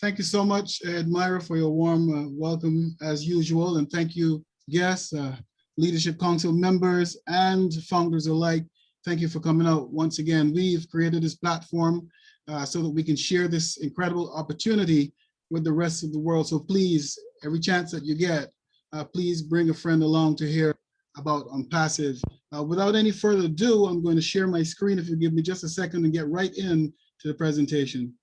Thank you so much, EDMIRA, for your warm welcome as usual. And thank you, guests, Leadership Council members, and founders alike. Thank you for coming out once again. We've created this platform so that we can share this incredible opportunity with the rest of the world. So please, every chance that you get, please bring a friend along to hear about Onpassive. Without any further ado, I'm going to share my screen if you give me just a second and get right into the presentation.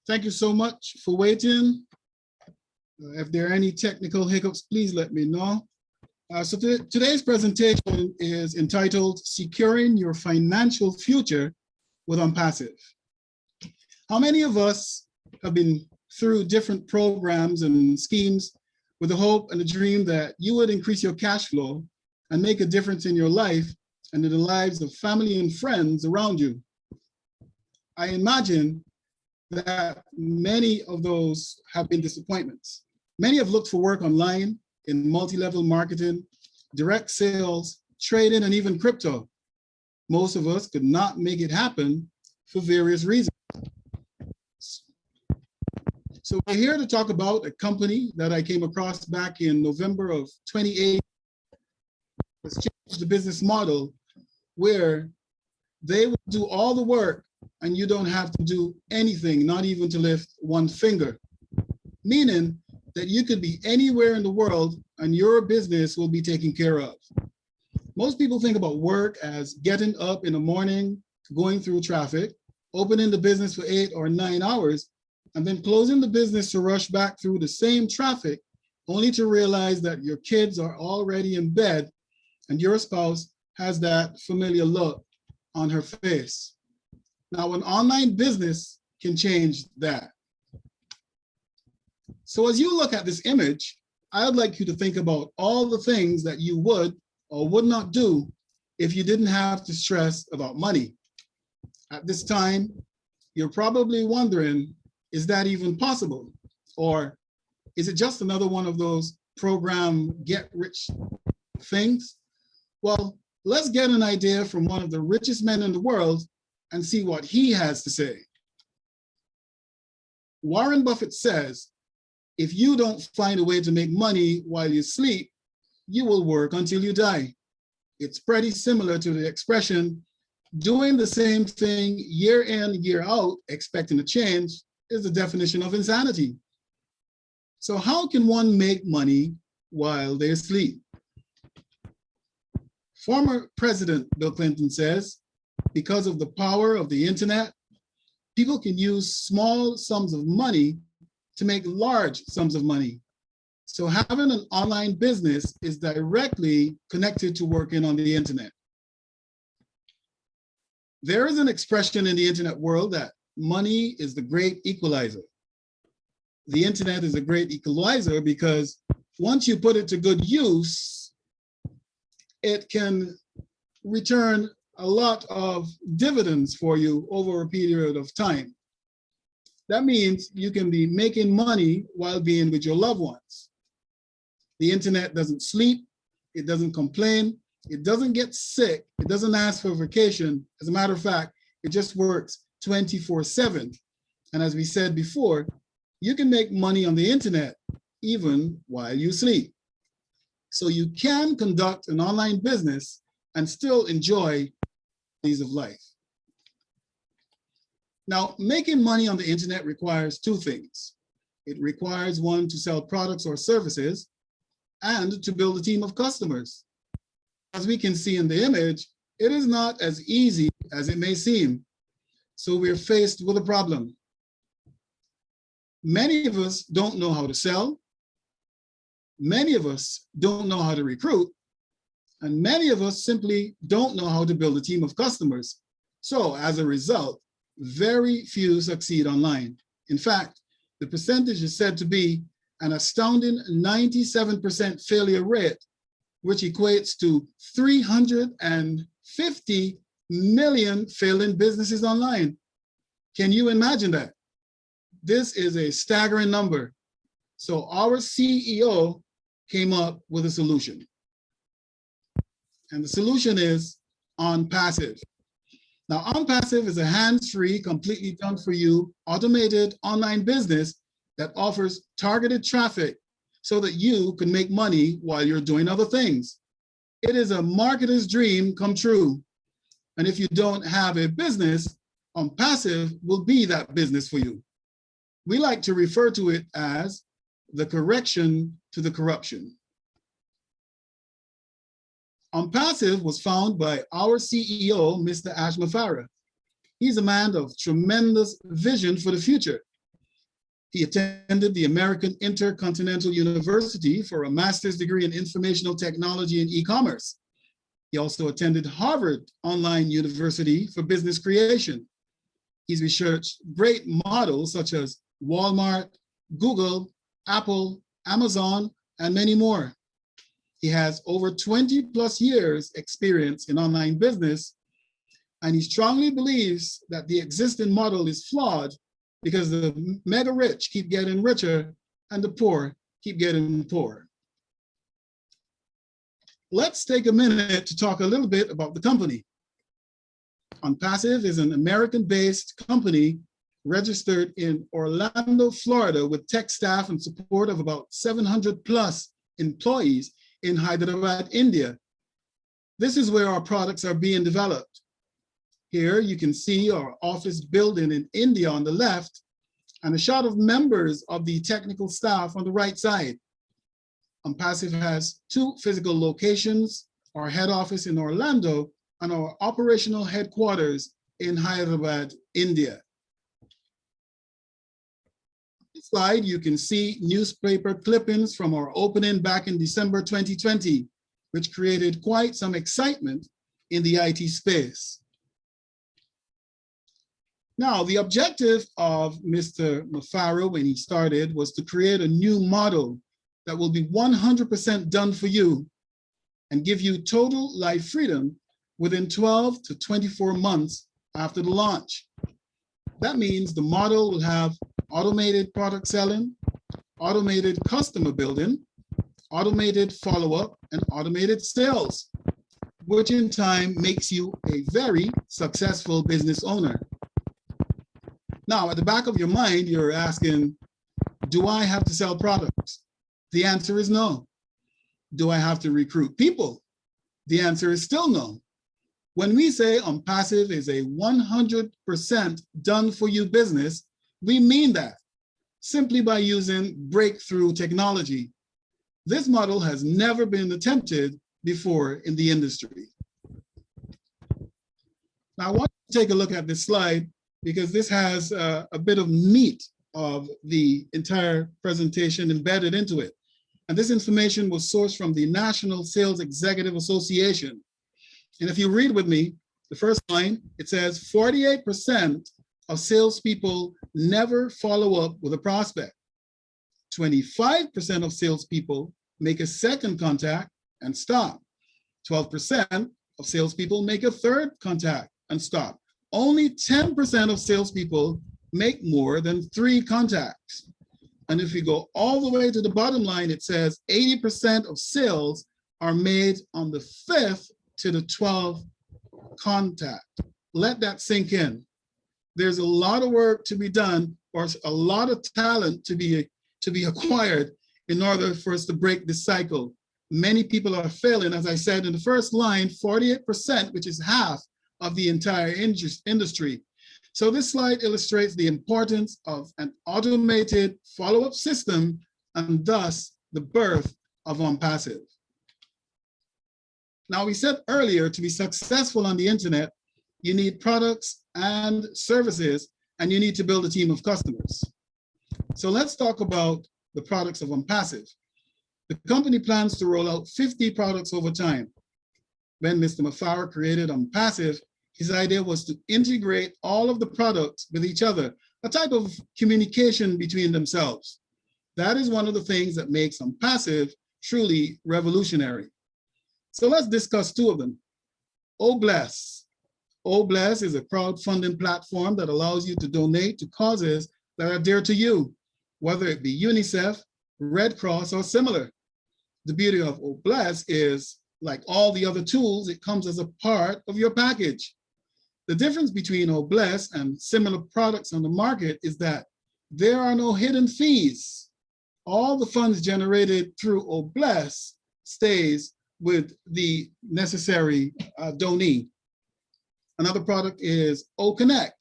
Thank you so much for waiting. If there are any technical hiccups, please let me know. Today's presentation is entitled Securing Your Financial Future with Onpassive. How many of us have been through different programs and schemes with the hope and the dream that you would increase your cash flow and make a difference in your life and in the lives of family and friends around you? I imagine that many of those have been disappointments. Many have looked for work online in multi-level marketing, direct sales, trading, and even crypto. Most of us could not make it happen for various reasons. So we're here to talk about a company that I came across back in November of 2018. It's changed the business model where they will do all the work and you don't have to do anything, not even to lift one finger. Meaning that you could be anywhere in the world and your business will be taken care of. Most people think about work as getting up in the morning, going through traffic, opening the business for 8 or 9 hours, and then closing the business to rush back through the same traffic, only to realize that your kids are already in bed and your spouse has that familiar look on her face. Now, an online business can change that. So as you look at this image, I would like you to think about all the things that you would or would not do if you didn't have to stress about money. At this time, you're probably wondering, is that even possible? Or is it just another one of those program get rich things? Well, let's get an idea from one of the richest men in the world and see what he has to say. Warren Buffett says, if you don't find a way to make money while you sleep, you will work until you die. It's pretty similar to the expression, doing the same thing year in, year out, expecting a change, is the definition of insanity. So how can one make money while they sleep? Former President Bill Clinton says, because of the power of the internet, people can use small sums of money to make large sums of money. So having an online business is directly connected to working on the internet. There is an expression in the internet world that money is the great equalizer. The internet is a great equalizer because once you put it to good use, it can return a lot of dividends for you over a period of time. That means you can be making money while being with your loved ones. The internet doesn't sleep, it doesn't complain, it doesn't get sick, it doesn't ask for vacation. As a matter of fact, it just works 24/7. And as we said before, you can make money on the internet even while you sleep. So you can conduct an online business and still enjoy ease of life. Now, making money on the internet requires two things. It requires one to sell products or services and to build a team of customers. As we can see in the image, it is not as easy as it may seem. So we're faced with a problem. Many of us don't know how to sell. Many of us don't know how to recruit. And many of us simply don't know how to build a team of customers. So as a result, very few succeed online. In fact, the percentage is said to be an astounding 97% failure rate, which equates to 350 million failing businesses online. Can you imagine that? This is a staggering number. So our CEO came up with a solution. And the solution is Onpassive. Now, Onpassive is a hands-free, completely done for you, automated online business that offers targeted traffic so that you can make money while you're doing other things. It is a marketer's dream come true. And if you don't have a business, Onpassive will be that business for you. We like to refer to it as the correction to the corruption. Onpassive was founded by our CEO, Mr. Ashmafara. He's a man of tremendous vision for the future. He attended the American Intercontinental University for a master's degree in informational technology and e-commerce. He also attended Harvard Online University for business creation. He's researched great models such as Walmart, Google, Apple, Amazon, and many more. He has over 20 plus years experience in online business, and he strongly believes that the existing model is flawed because the mega rich keep getting richer and the poor keep getting poorer. Let's take a minute to talk a little bit about the company. Onpassive is an American-based company registered in Orlando, Florida, with tech staff and support of about 700 plus employees in Hyderabad, India. This is where our products are being developed. Here you can see our office building in India on the left and a shot of members of the technical staff on the right side. Onpassive has 2 physical locations, our head office in Orlando and our operational headquarters in Hyderabad, India. This slide, you can see newspaper clippings from our opening back in December 2020, which created quite some excitement in the IT space. Now, the objective of Mr. Mafaro when he started was to create a new model that will be 100% done for you and give you total life freedom within 12 to 24 months after the launch. That means the model will have automated product selling, automated customer building, automated follow-up, and automated sales, which in time makes you a very successful business owner. Now, at the back of your mind, you're asking, do I have to sell products? The answer is no. Do I have to recruit people? The answer is still no. When we say Onpassive is a 100% done for you business, we mean that simply by using breakthrough technology. This model has never been attempted before in the industry. Now, I want you to take a look at this slide because this has a bit of meat of the entire presentation embedded into it. And this information was sourced from the National Sales Executive Association. And if you read with me, the first line, it says 48% of salespeople never follow up with a prospect. 25% of salespeople make a second contact and stop. 12% of salespeople make a third contact and stop. Only 10% of salespeople make more than 3 contacts. And if you go all the way to the bottom line, it says 80% of sales are made on the 5th to the 12th contact. Let that sink in. There's a lot of work to be done, or a lot of talent to be acquired in order for us to break this cycle. Many people are failing, as I said in the first line, 48%, which is half of the entire industry. So this slide illustrates the importance of an automated follow-up system and thus the birth of Onpassive. Now, we said earlier, to be successful on the internet, you need products and services, and you need to build a team of customers. So let's talk about the products of Onpassive. The company plans to roll out 50 products over time. When Mr. Mafaro created Onpassive, his idea was to integrate all of the products with each other, a type of communication between themselves. That is one of the things that makes Onpassive truly revolutionary. So let's discuss 2 of them. Obless. Obless is a crowdfunding platform that allows you to donate to causes that are dear to you, whether it be UNICEF, Red Cross, or similar. The beauty of Obless is, like all the other tools, it comes as a part of your package. The difference between Obless and similar products on the market is that there are no hidden fees. All the funds generated through Obless stays with the necessary donee. Another product is OConnect.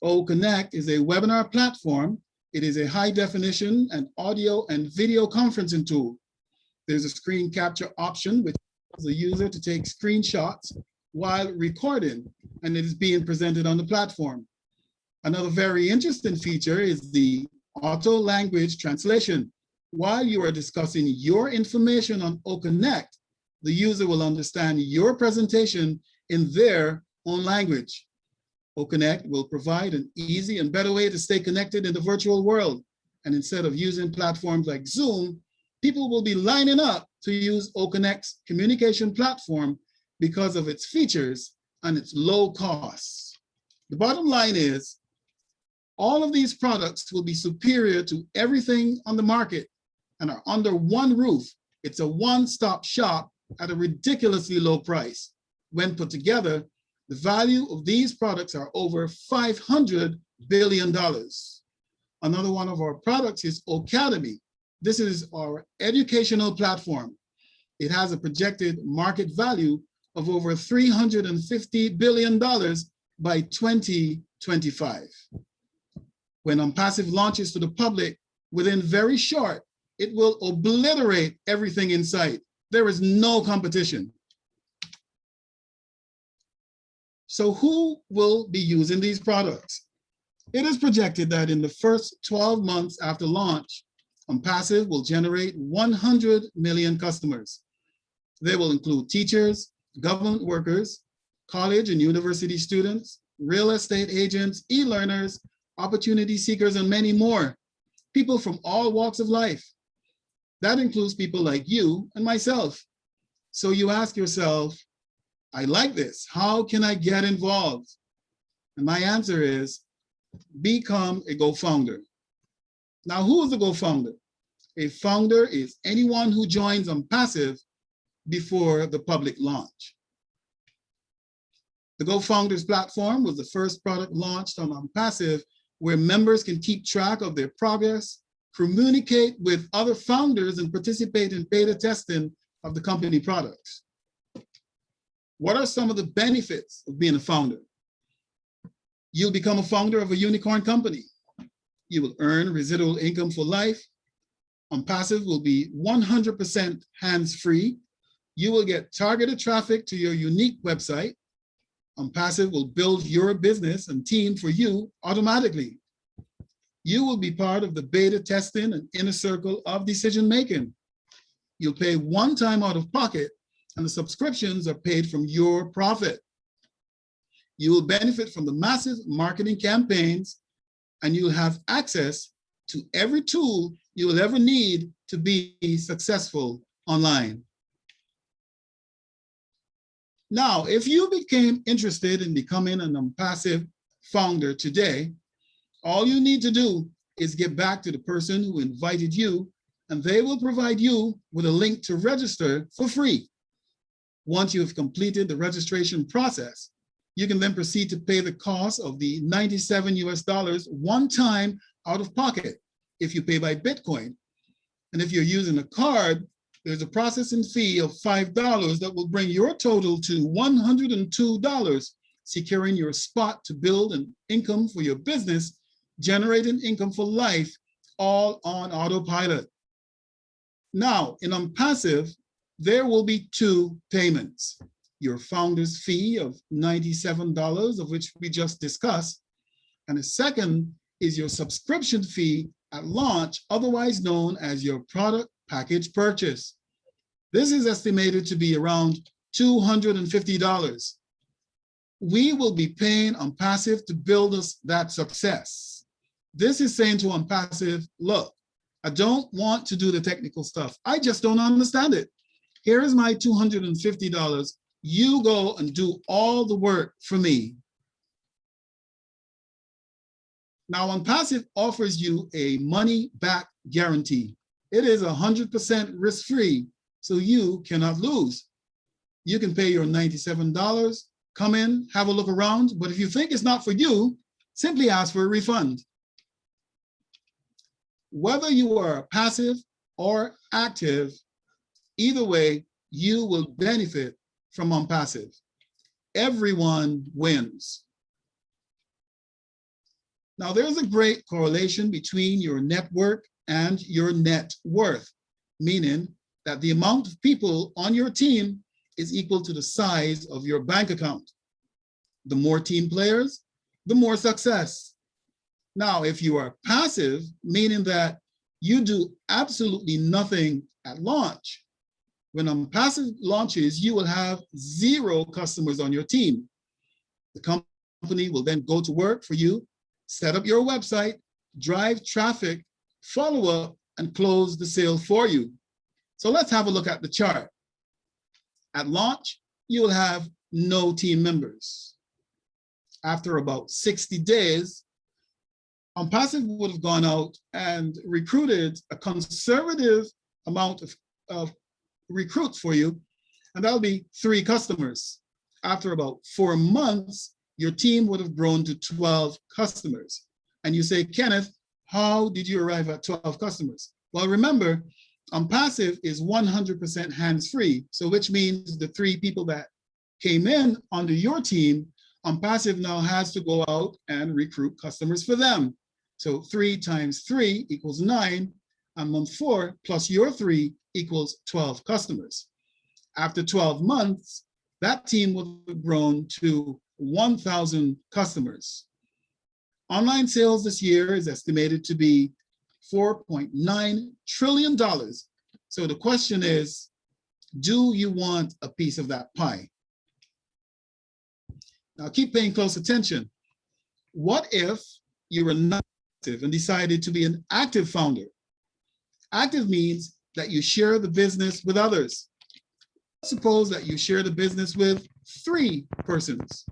OConnect is a webinar platform. It is a high definition and audio and video conferencing tool. There's a screen capture option which allows the user to take screenshots while recording, and it is being presented on the platform. Another very interesting feature is the auto language translation. While you are discussing your information on OConnect, the user will understand your presentation in their own language. OConnect will provide an easy and better way to stay connected in the virtual world. And instead of using platforms like Zoom, people will be lining up to use OConnect's communication platform because of its features and its low costs. The bottom line is, all of these products will be superior to everything on the market and are under one roof. It's a one-stop shop at a ridiculously low price. When put together, the value of these products are over $500 billion. Another one of our products is Ocademy. This is our educational platform. It has a projected market value of over $350 billion by 2025. When Onpassive launches to the public, within very short, it will obliterate everything in sight. There is no competition. So who will be using these products? It is projected that in the first 12 months after launch, Onpassive will generate 100 million customers. They will include teachers, government workers, college and university students, real estate agents, e-learners, opportunity seekers, and many more. People from all walks of life. That includes people like you and myself. So you ask yourself, I like this. How can I get involved? And my answer is, become a Go-Founder. Now, who is a Go-Founder? A founder is anyone who joins Onpassive before the public launch. The Go-Founders platform was the first product launched on Onpassive where members can keep track of their progress, communicate with other founders, and participate in beta testing of the company products. What are some of the benefits of being a founder? You'll become a founder of a unicorn company. You will earn residual income for life. Onpassive will be 100% hands-free. You will get targeted traffic to your unique website. Onpassive will build your business and team for you automatically. You will be part of the beta testing and inner circle of decision-making. You'll pay one time out of pocket, and the subscriptions are paid from your profit. You will benefit from the massive marketing campaigns, and you'll have access to every tool you will ever need to be successful online. Now, if you became interested in becoming an Onpassive founder today, all you need to do is get back to the person who invited you, and they will provide you with a link to register for free. Once you have completed the registration process, you can then proceed to pay the cost of the $97 US one time out of pocket if you pay by Bitcoin. And if you're using a card, there's a processing fee of $5 that will bring your total to $102, securing your spot to build an income for your business, generating income for life, all on autopilot. Now, in Onpassive, there will be two payments. Your founder's fee of $97, of which we just discussed, and the second is your subscription fee at launch, otherwise known as your product package purchase. This is estimated to be around $250. We will be paying Onpassive to build us that success. This is saying to Onpassive, look, I don't want to do the technical stuff. I just don't understand it. Here is my $250. You go and do all the work for me. Now, Onpassive offers you a money-back guarantee. It is 100% risk-free, so you cannot lose. You can pay your $97, come in, have a look around, but if you think it's not for you, simply ask for a refund. Whether you are passive or active, either way, you will benefit from Onpassive. Everyone wins. Now, there's a great correlation between your network and your net worth, meaning that the amount of people on your team is equal to the size of your bank account. The more team players, the more success. Now, if you are passive, meaning that you do absolutely nothing at launch, when Onpassive launches, you will have 0 customers on your team. The company will then go to work for you, set up your website, drive traffic, follow up, and close the sale for you. So let's have a look at the chart. At launch, you will have no team members. After about 60 days, Onpassive would have gone out and recruited a conservative amount of recruits for you, and that'll be 3 customers. After about 4 months, your team would have grown to 12 customers. And you say, Kenneth, how did you arrive at 12 customers? Well, remember, Onpassive is 100% hands-free, so which means the 3 people that came in under your team, Onpassive now has to go out and recruit customers for them. So 3 times 3 equals 9, and month 4 plus your 3 equals 12 customers. After 12 months, that team will have grown to 1,000 customers. Online sales this year is estimated to be $4.9 trillion. So the question is, do you want a piece of that pie? Now keep paying close attention. What if you were not active and decided to be an active founder? Active means that you share the business with others. Suppose that you share the business with 3 persons.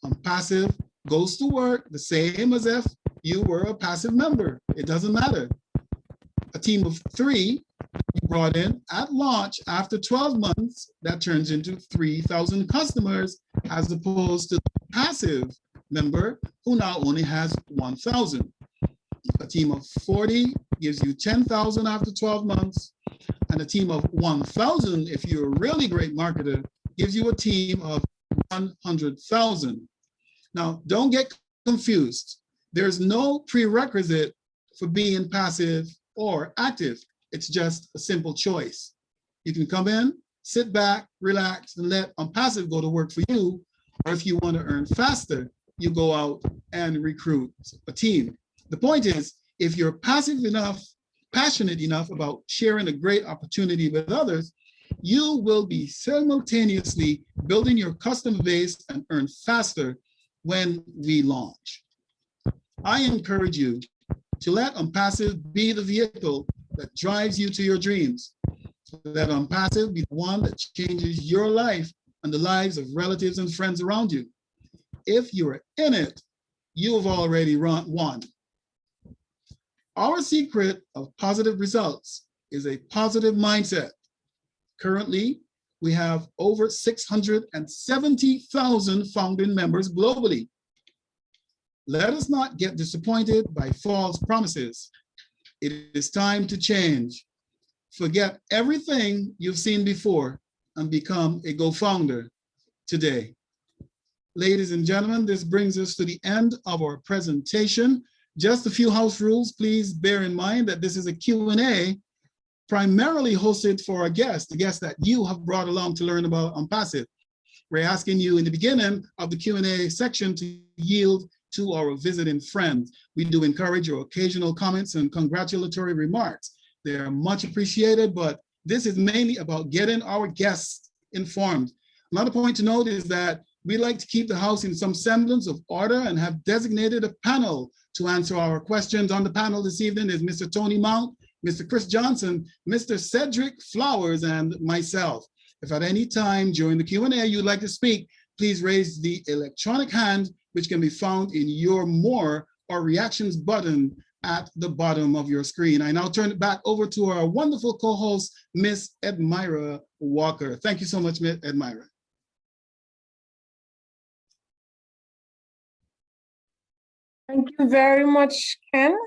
Onpassive goes to work the same as if you were a passive member. It doesn't matter. A team of 3 you brought in at launch after 12 months, that turns into 3,000 customers, as opposed to the passive member who now only has 1,000. A team of 40 gives you 10,000 after 12 months, and a team of 1,000, if you're a really great marketer, gives you a team of 100,000. Now, don't get confused. There's no prerequisite for being passive or active. It's just a simple choice. You can come in, sit back, relax, and let Onpassive go to work for you. Or if you want to earn faster, you go out and recruit a team. The point is, if you're passive enough, passionate enough about sharing a great opportunity with others, you will be simultaneously building your customer base and earn faster when we launch. I encourage you to let Onpassive be the vehicle that drives you to your dreams. Let Onpassive be the one that changes your life and the lives of relatives and friends around you. If you're in it, you have already won. Our secret of positive results is a positive mindset. Currently, we have over 670,000 founding members globally. Let us not get disappointed by false promises. It is time to change. Forget everything you've seen before and become a Go-Founder today. Ladies and gentlemen, this brings us to the end of our presentation. Just a few house rules. Please bear in mind that this is a Q&A primarily hosted for our guests, the guests that you have brought along to learn about Onpassive. We're asking you in the beginning of the Q&A section to yield to our visiting friends. We do encourage your occasional comments and congratulatory remarks. They are much appreciated, but this is mainly about getting our guests informed. Another point to note is that we like to keep the house in some semblance of order and have designated a panel to answer our questions. On the panel this evening is Mr. Tony Mount, Mr. Chris Johnson, Mr. Cedric Flowers, and myself. If at any time during the Q&A you'd like to speak, please raise the electronic hand, which can be found in your More or reactions button at the bottom of your screen. I now turn it back over to our wonderful co-host, Miss EDMIRA Walker. Thank you so much, Miss EDMIRA. Thank you very much, Ken.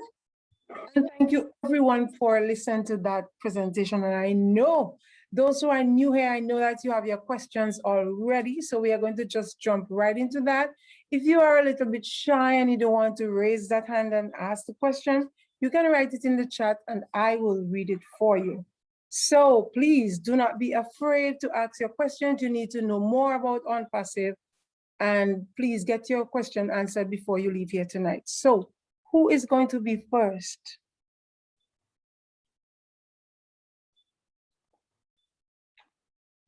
And thank you everyone for listening to that presentation. And I know those who are new here, I know that you have your questions already. So we are going to just jump right into that. If you are a little bit shy and you don't want to raise that hand and ask the question, you can write it in the chat and I will read it for you. So please do not be afraid to ask your questions. You need to know more about Onpassive, and please get your question answered before you leave here tonight. So who is going to be first?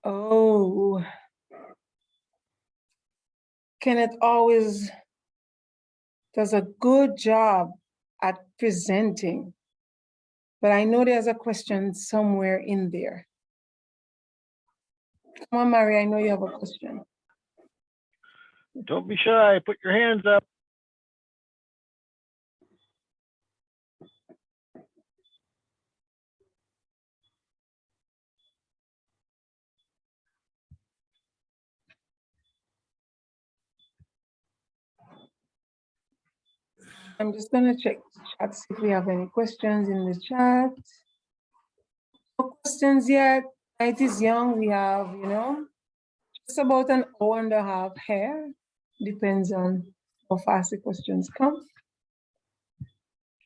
Oh, Kenneth always does a good job at presenting, but I know there's a question somewhere in there. Come on, Mary, I know you have a question. Don't be shy, put your hands up. I'm just gonna check the chat, see if we have any questions in the chat. No questions yet. Night is young. We have, just about an hour and a half here. Depends on how fast the questions come.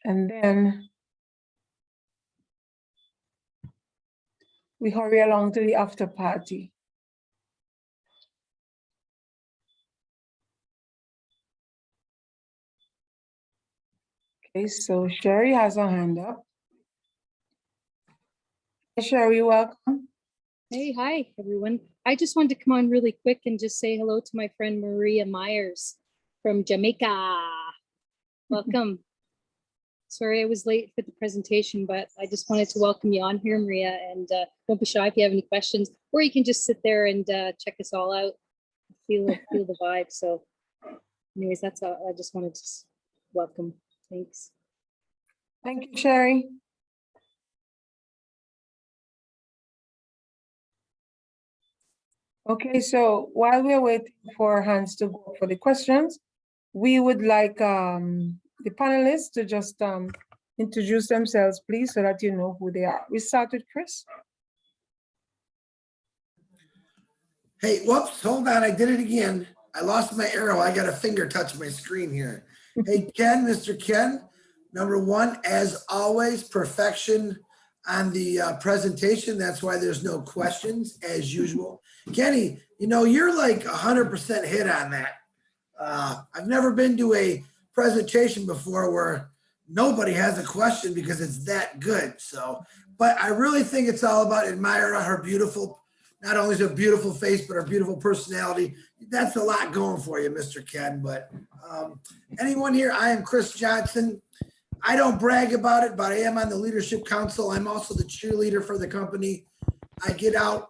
And then we hurry along to the after party. Okay, so Sherry has her hand up. Hey, Sherry, welcome. Hey, hi, everyone. I just wanted to come on really quick and just say hello to my friend Maria Myers from Jamaica. Welcome. Sorry I was late for the presentation, but I just wanted to welcome you on here, Maria, and don't be shy if you have any questions, or you can just sit there and check us all out, feel the vibe. So anyways, that's all. I just wanted to welcome. Thanks. Thank you, Sherry. Okay, so while we're waiting for hands to go for the questions, we would like the panelists to just introduce themselves, please, so that you know who they are. We start with Chris. Hey, whoops, hold on, I did it again. I lost my arrow. I got a finger touch my screen here. Hey, Ken, Mr. Ken, number one, as always, perfection on the presentation. That's why there's no questions, as usual. Kenny, you're like 100% hit on that. I've never been to a presentation before where nobody has a question because it's that good. So, but I really think it's all about EDMIRA, her beautiful, not only is her beautiful face, but her beautiful personality. That's a lot going for you, Mr. Ken. But anyone here, I am Chris Johnson. I don't brag about it, but I am on the Leadership Council. I'm also the cheerleader for the company. I get out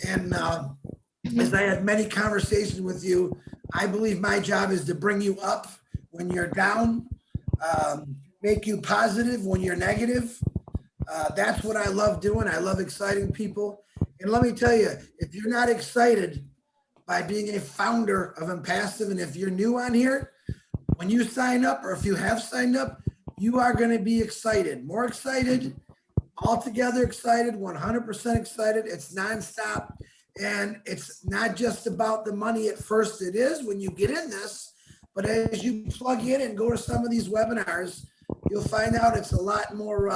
and as I had many conversations with you, I believe my job is to bring you up when you're down, make you positive when you're negative. That's what I love doing. I love exciting people. And let me tell you, if you're not excited by being a founder of Onpassive, and if you're new on here, when you sign up, or if you have signed up, you are going to be excited, more excited, altogether excited, 100% excited. It's nonstop. And it's not just about the money at first. It is when you get in this, but as you plug in and go to some of these webinars, you'll find out it's a lot more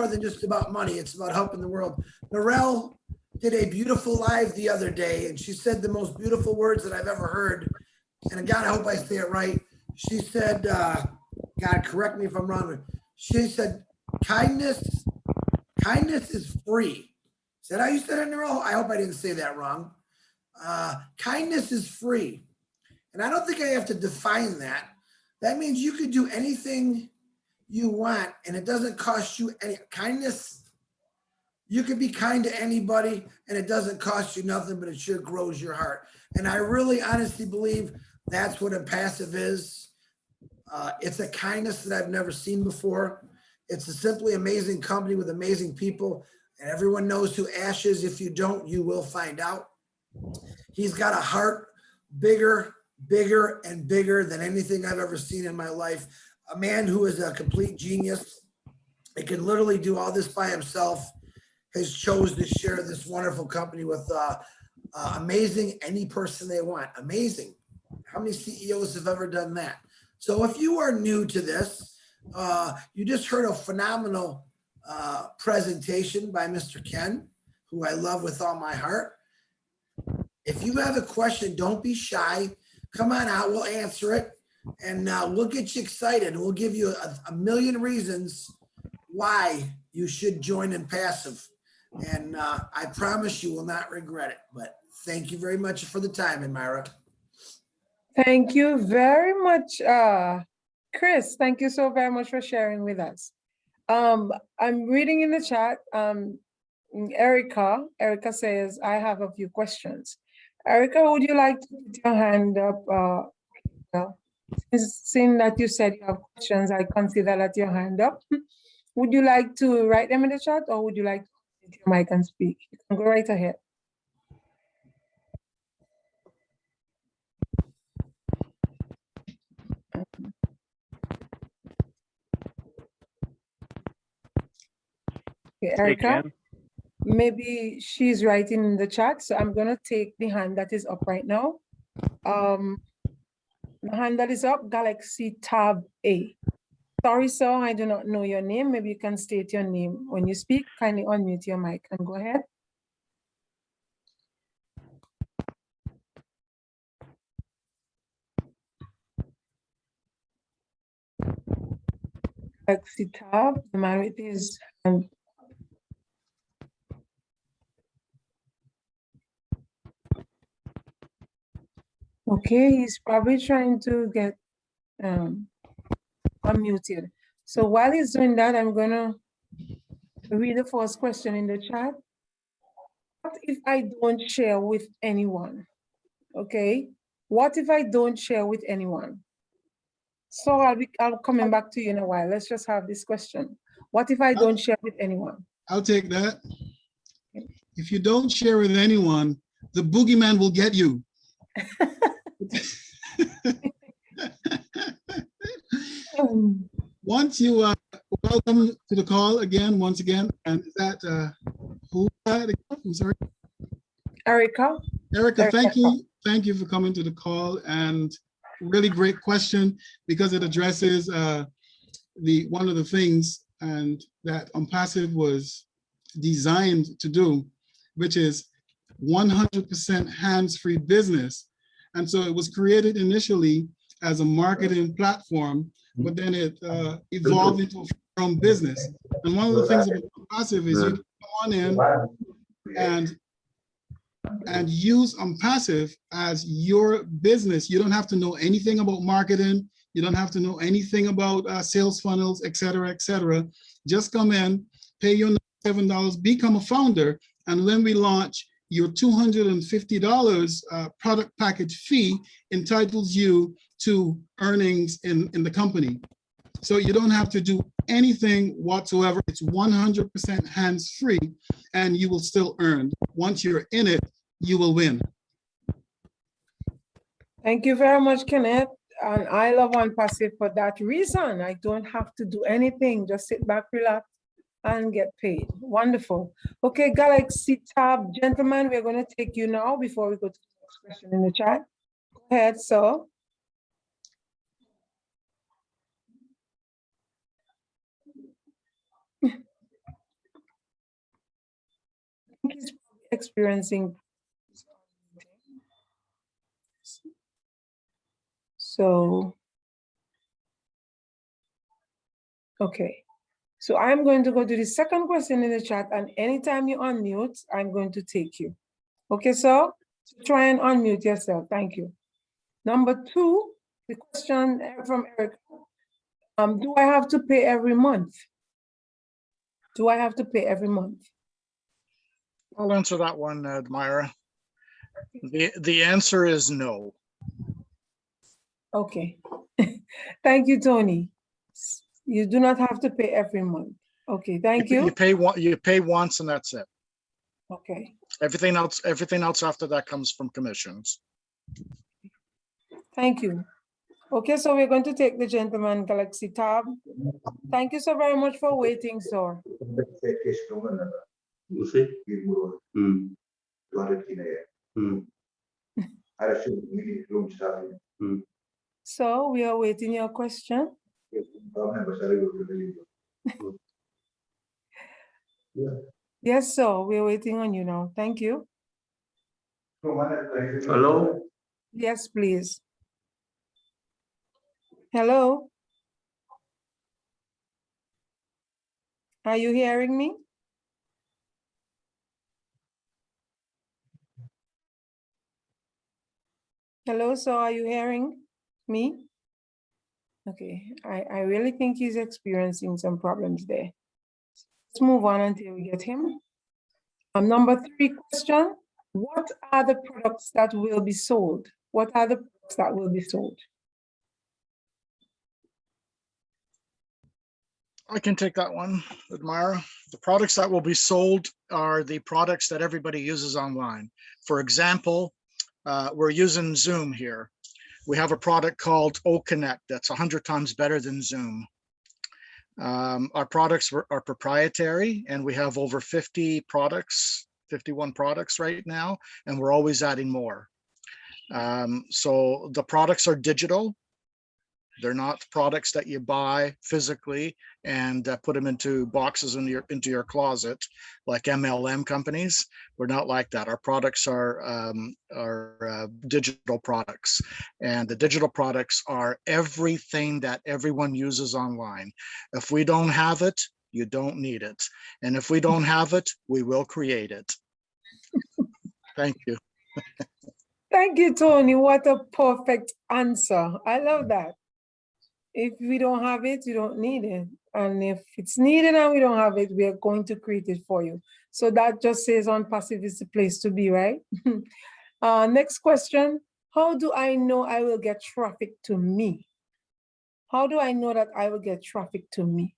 than just about money. It's about helping the world. Narelle did a beautiful live the other day, and she said the most beautiful words that I've ever heard. And God, I hope I say it right. She said, God, correct me if I'm wrong. She said, kindness is free. Is that how you said it, Narelle? I hope I didn't say that wrong. Kindness is free. And I don't think I have to define that. That means you could do anything you want and it doesn't cost you any kindness. You could be kind to anybody and it doesn't cost you nothing, but it sure grows your heart. And I really honestly believe that's what Onpassive is. It's a kindness that I've never seen before. It's a simply amazing company with amazing people. And everyone knows who Ash is. If you don't, you will find out. He's got a heart bigger and bigger than anything I've ever seen in my life. A man who is a complete genius. He can literally do all this by himself. Has chose to share this wonderful company with amazing any person they want. Amazing. How many CEOs have ever done that? So if you are new to this, you just heard a phenomenal presentation by Mr. Ken, who I love with all my heart. If you have a question, don't be shy. Come on out, we'll answer it. And we'll get you excited. We'll give you a million reasons why you should join Onpassive. And I promise you will not regret it. But thank you very much for the time, EDMIRA. Thank you very much, Chris. Thank you so very much for sharing with us. I'm reading in the chat, Erica says, I have a few questions. Erica, would you like to put your hand up? Seeing that you said you have questions, I consider that your hand up. Would you like to write them in the chat, or would you like to put your mic and speak? You can go right ahead. Okay, Erica, Ken. maybe she's writing in the chat, so I'm gonna take the hand that is up right now. The hand that is up, Galaxy Tab A. Sorry, sir, I do not know your name. Maybe you can state your name when you speak. Kindly unmute your mic and go ahead. Galaxy Tab, the man with his hand. Okay, he's probably trying to get unmuted. So while he's doing that, I'm gonna read the first question in the chat. What if I don't share with anyone? Okay, what if I don't share with anyone? So I'll coming back to you in a while. Let's just have this question. What if I don't share with anyone? I'll take that. If you don't share with anyone, the boogeyman will get you. Once you welcome to the call again, once again, and is that who? I'm sorry, Erica. Erica. Thank you for coming to the call, and really great question because it addresses one of the things and that Onpassive was designed to do, which is 100% hands-free business. And so it was created initially as a marketing platform, but then it evolved into a from business. And one of the things about Onpassive is you can come on in and use Onpassive as your business. You don't have to know anything about marketing. You don't have to know anything about sales funnels, et cetera, Just come in, pay your $7, become a founder. And when we launch, your $250 product package fee entitles you to earnings in the company. So you don't have to do anything whatsoever. It's 100% hands-free, and you will still earn. Once you're in it, you will win. Thank you very much, Kenneth. And I love Onpassive for that reason. I don't have to do anything, just sit back, relax, and get paid. Wonderful. Okay, Galaxy Tab, gentlemen, we're going to take you now before we go to the next question in the chat. Go ahead, sir. I think he's probably experiencing. So, okay. So I'm going to go to the second question in the chat, and anytime you unmute, I'm going to take you. Okay, so try and unmute yourself. Thank you. Number two, the question from Eric. Do I have to pay every month? Do I have to pay every month? I'll answer that one, EDMIRA. The answer is no. Okay. Thank you, Tony. You do not have to pay every month. Okay, thank You you. pay once and that's it. Okay, Everything else after that comes from commissions. thank you. Okay, so we're going to take the gentleman Galaxy tab. Thank you so very much for waiting, sir. So we are waiting your question. Yes, sir, we're waiting on you now. Thank you. Hello? Yes, please. Hello? Are you hearing me? Hello, sir, are you hearing me? Okay, I really think he's experiencing some problems there. Let's move on until we get him. Number 3 question, what are the products that will be sold? What are the products that will be sold? I can take that one, Admira. The products that will be sold are the products that everybody uses online. For example, we're using Zoom here. We have a product called OConnect that's 100 times better than Zoom. Our products are proprietary, and we have over 50 products, 51 products right now, and we're always adding more. So the products are digital. They're not products that you buy physically and put them into boxes into your closet like MLM companies. We're not like that. Our products are digital products, and the digital products are everything that everyone uses online. If we don't have it, you don't need it. And if we don't have it, we will create it. Thank you. Thank you, Tony. What a perfect answer. I love that. If we don't have it, you don't need it. And if it's needed and we don't have it, we are going to create it for you. So that just says Onpassive is the place to be, right? Next question. How do I know I will get traffic to me? How do I know that I will get traffic to me?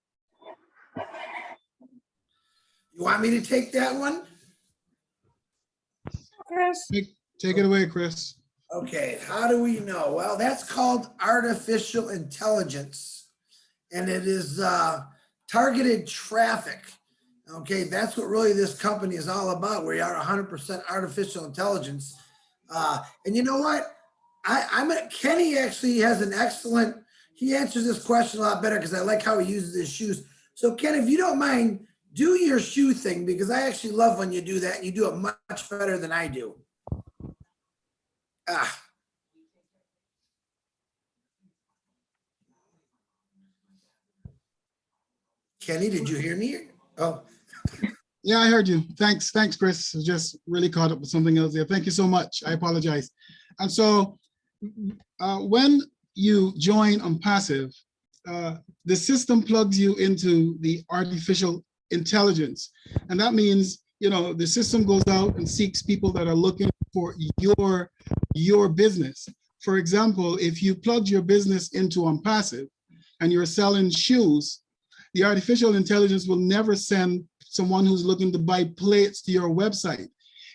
You want me to take that one? Chris? Take it away, Chris. Okay, how do we know? Well, that's called artificial intelligence, and it is targeted traffic. Okay, that's what really this company is all about. We are 100% artificial intelligence. And you know what? Kenny actually has an excellent, he answers this question a lot better because I like how he uses his shoes. So Ken, if you don't mind, do your shoe thing, because I actually love when you do that and you do it much better than I do. Kenny, did you hear me? Oh. Yeah, I heard you. Thanks, Chris. I was just really caught up with something else there. Thank you so much. I apologize. And so when you join Onpassive, the system plugs you into the artificial intelligence. And that means, you know, the system goes out and seeks people that are looking for your business. For example, if you plug your business into Onpassive and you're selling shoes, the artificial intelligence will never send someone who's looking to buy plates to your website.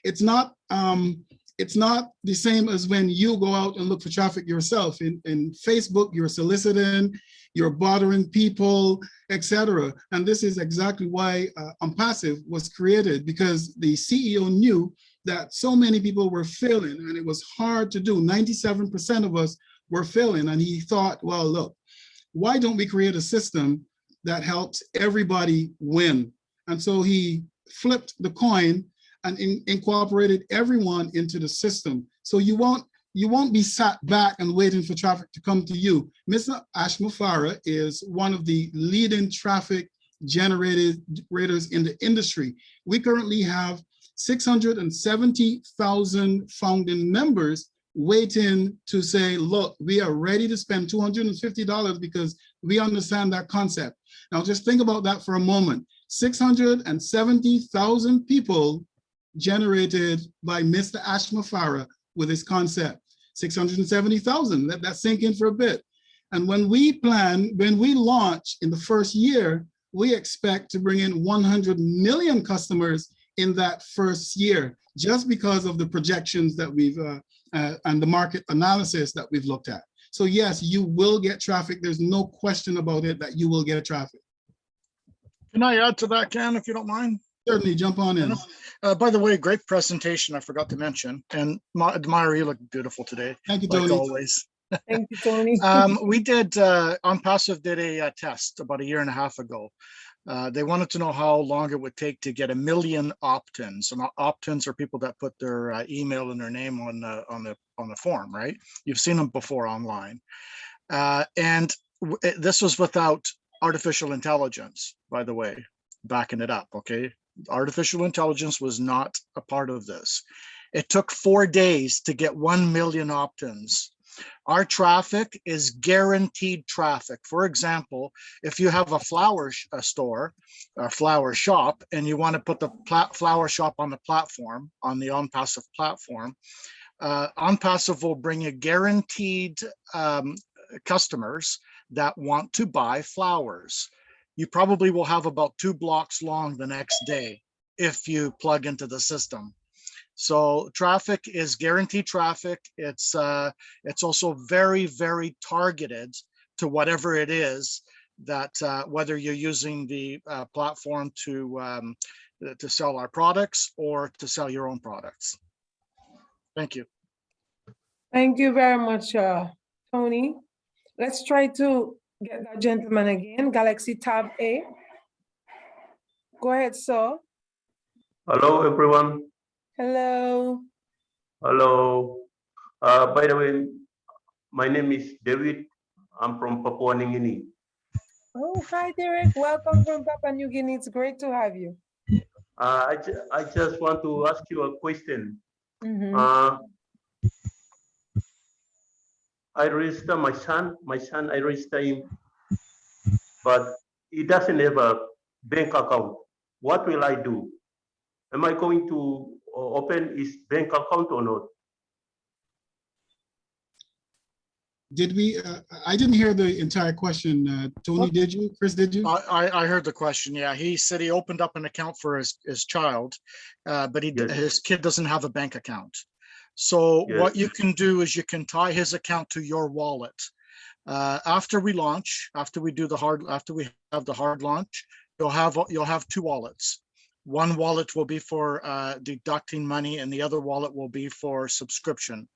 It's not the same as when you go out and look for traffic yourself. In Facebook, you're soliciting, you're bothering people, etc. And this is exactly why Onpassive was created, because the CEO knew that so many people were failing and it was hard to do. 97% of us were failing. And he thought, well, look, why don't we create a system that helps everybody win? And so he flipped the coin and incorporated everyone into the system. So you won't be sat back and waiting for traffic to come to you. Mr. Ashmafara is one of the leading traffic generators in the industry. We currently have 670,000 founding members waiting to say, look, we are ready to spend $250 because we understand that concept. Now just think about that for a moment. 670,000 people generated by Mr. Ashmafara with his concept. 670,000, let that sink in for a bit. And when we launch in the first year, we expect to bring in 100 million customers in that first year, just because of the projections that we've and the market analysis that we've looked at. So yes, you will get traffic. There's no question about it that you will get traffic. Can I add to that, Ken, if you don't mind? Certainly, jump on in. By the way, great presentation. I forgot to mention. And EDMIRA, you look beautiful today, Thank you, like Tony. always. Thank you, Tony. We did, Onpassive did a test about a year and a half ago. They wanted to know how long it would take to get 1 million opt-ins. And opt-ins are people that put their email and their name on the form, right? You've seen them before online. This was without artificial intelligence, by the way, backing it up, okay? Artificial intelligence was not a part of this. It took 4 days to get 1 million opt-ins. Our traffic is guaranteed traffic. For example, if you have a flower store or flower shop and you want to put the flower shop on the platform, on the Onpassive platform, Onpassive will bring you guaranteed customers that want to buy flowers. You probably will have about 2 blocks long the next day if you plug into the system. So traffic is guaranteed traffic. It's also very, very targeted to whatever it is that whether you're using the platform to sell our products or to sell your own products. Thank you. Thank you very much, Tony. Let's try to get that gentleman again. Galaxy Tab A. Go ahead, sir. Hello, everyone. Hello. Hello. By the way, my name is David. I'm from Papua New Guinea. Oh, hi, Derek. Welcome from Papua New Guinea. It's great to have you. I just want to ask you a question. Mm-hmm. I register my son. I register him, but he doesn't have a bank account. What will I do? Am I going to open his bank account or not? Did we, I didn't hear the entire question. Tony, did you? Chris, did you? I heard the question. Yeah, he said he opened up an account for his child, but Yes. his kid doesn't have a bank account. So Yes. what you can do is you can tie his account to your wallet. After we launch, after we have the hard launch, you'll have 2 wallets. One wallet will be for deducting money, and the other wallet will be for subscription.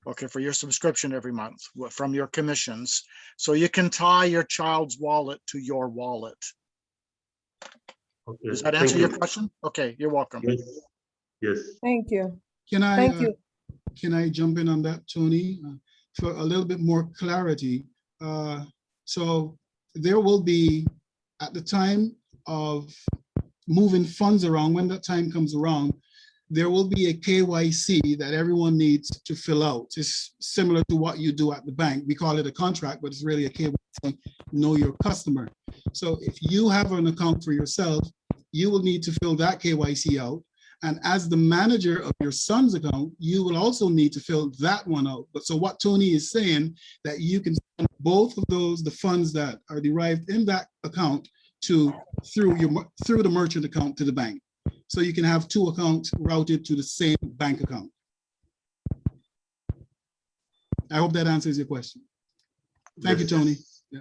Okay, for your subscription every month from your commissions. So you can tie your child's wallet to your wallet. Okay. Does that answer your question? Okay, you're welcome. Yes. Yes. Thank you. Thank you. Can I jump in on that, Tony, for a little bit more clarity? So there will be, at the time of moving funds around, when that time comes around, there will be a KYC that everyone needs to fill out. It's similar to what you do at the bank. We call it a contract, but it's really a KYC, know your customer. So if you have an account for yourself, you will need to fill that KYC out. And as the manager of your son's account, you will also need to fill that one out. But so what Tony is saying, that you can send both of those, the funds that are derived in that account through the merchant account to the bank. So you can have 2 accounts routed to the same bank account. I hope that answers your question. Thank you, Tony. Yeah.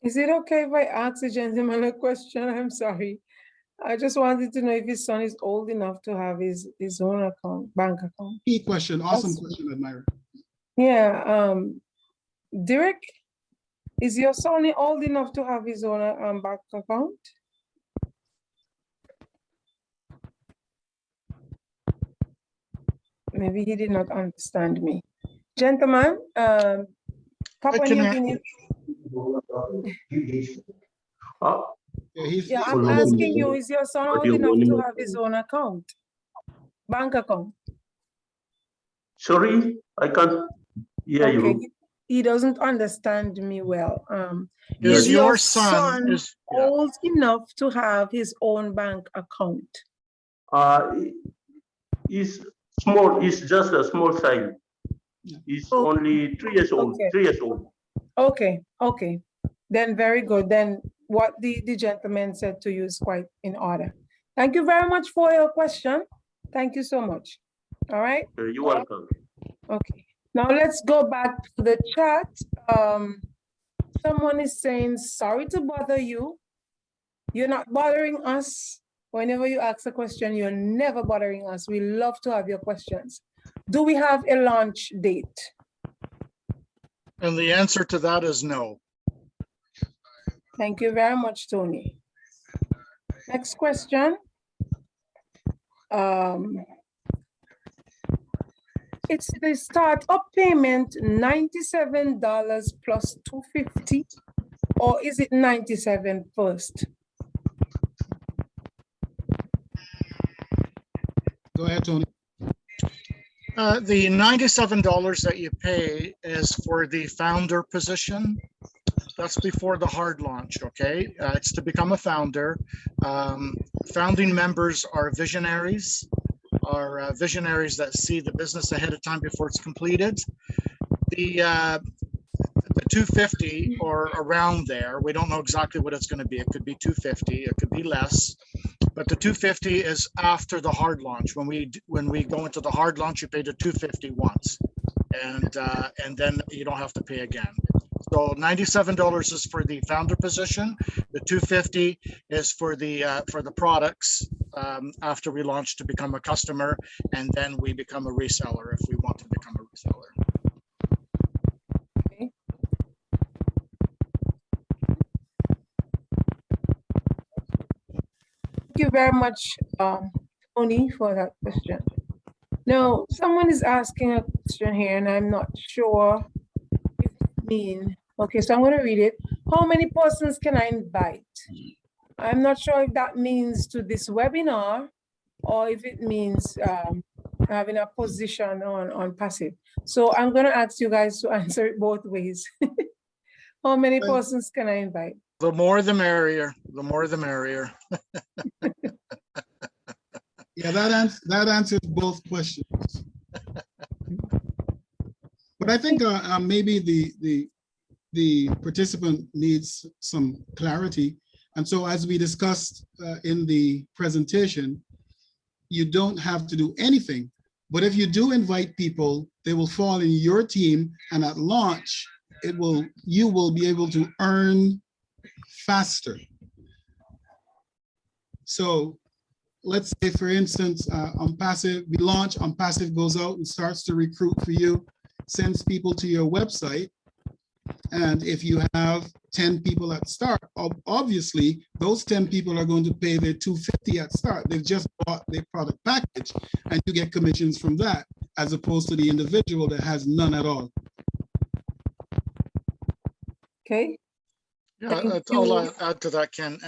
Is it okay if I ask the gentleman a question? I'm sorry. I just wanted to know if his son is old enough to have his own account, bank account. Key question, awesome question, EDMIRA. Yeah, Derek, is your son old enough to have his own bank account? Maybe he did not understand me. Gentlemen, Papua New Guinea. Yeah, I'm asking you, is your son old enough to have his own account? Bank account? Sorry, I can't hear you. He doesn't understand me well. Is Is your son old enough to have his own bank account? It's small, it's just a small size. He's Oh, only 3 years old. okay. 3 years old. Okay, okay. Then very good. Then what the gentleman said to you is quite in order. Thank you very much for your question. Thank you so much. All right. You're welcome. Okay. Now let's go back to the chat. Someone is saying, sorry to bother you. You're not bothering us. Whenever you ask a question, you're never bothering us. We love to have your questions. Do we have a launch date? And the answer to that is no. Thank you very much, Tony. Next question. It's the startup payment, $97 plus $250, or is it 97 first? Go ahead, Tony. The $97 that you pay is for the founder position. That's before the hard launch, okay? It's to become a founder. Founding members are visionaries that see the business ahead of time before it's completed. The 250 or around there, we don't know exactly what it's going to be. It could be 250, it could be less, but the 250 is after the hard launch. When we go into the hard launch, you pay the 250 once, and then you don't have to pay again. So $97 is for the founder position. The $250 is for the products after we launch to become a customer, and then we become a reseller if we want to become a reseller. Okay. Thank you very much, Tony, for that question. Now, someone is asking a question here, and I'm not sure if it means. Okay, so I'm going to read it. How many persons can I invite? I'm not sure if that means to this webinar or if it means having a position on passive. So I'm going to ask you guys to answer it both ways. How many persons can I invite? The more the merrier. The more the merrier. Yeah, that answers both questions. But I think maybe the participant needs some clarity. And so as we discussed in the presentation, you don't have to do anything. But if you do invite people, they will fall in your team, and at launch, you will be able to earn faster. So let's say, for instance, Onpassive, we launch, Onpassive goes out and starts to recruit for you, sends people to your website. And if you have 10 people at start, obviously those 10 people are going to pay their $250 at start. They've just bought their product package, and you get commissions from that, as opposed to the individual that has none at all. Okay. Yeah, I'll add to that, Ken.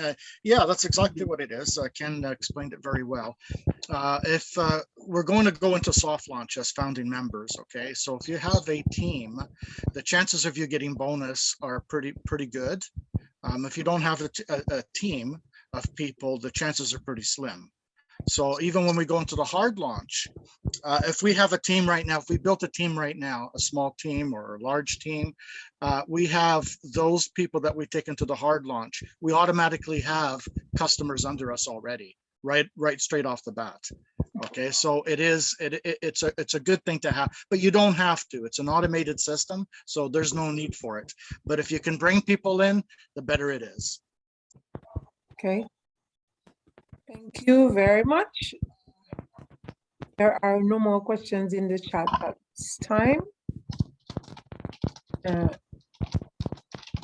Yeah, that's exactly what it is. Ken explained it very well. If we're going to go into soft launch as founding members, okay, so if you have a team, the chances of you getting bonus are pretty good. If you don't have a team of people, the chances are pretty slim. So even when we go into the hard launch, if we have a team right now, if we built a team right now, a small team or a large team, we have those people that we take into the hard launch, we automatically have customers under us already, right straight off the bat. Okay, so it's a good thing to have, but you don't have to. It's an automated system, so there's no need for it. But if you can bring people in, the better it is. Okay. Thank you very much. There are no more questions in the chat at this time.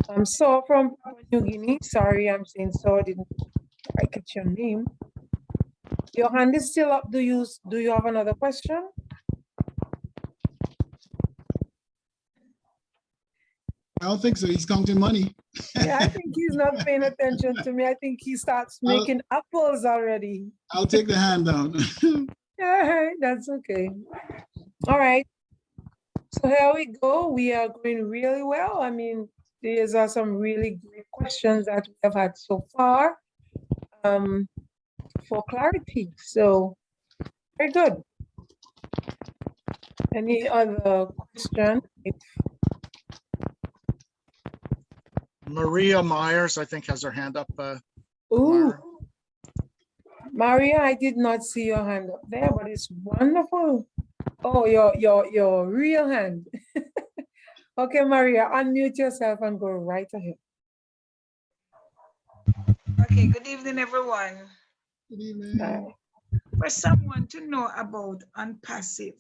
I'm So from Papua New Guinea. Sorry, I'm saying so. I didn't quite catch your name. Your hand is still up. Do you have another question? I don't think so. He's counting money. Yeah, I think he's not paying attention to me. I think he starts making apples already. I'll take the hand down. Yeah, that's okay. All right. So here we go. We are going really well. I mean, these are some really great questions that we have had so far for clarity. So very good. Any other question? Maria Myers, I think, has her hand up. Ooh, Myra. Maria, I did not see your hand up there, but it's wonderful. Oh, your real hand. Okay, Maria, unmute yourself and go right ahead. Okay, good evening, everyone. Good evening. For someone to know about Onpassive,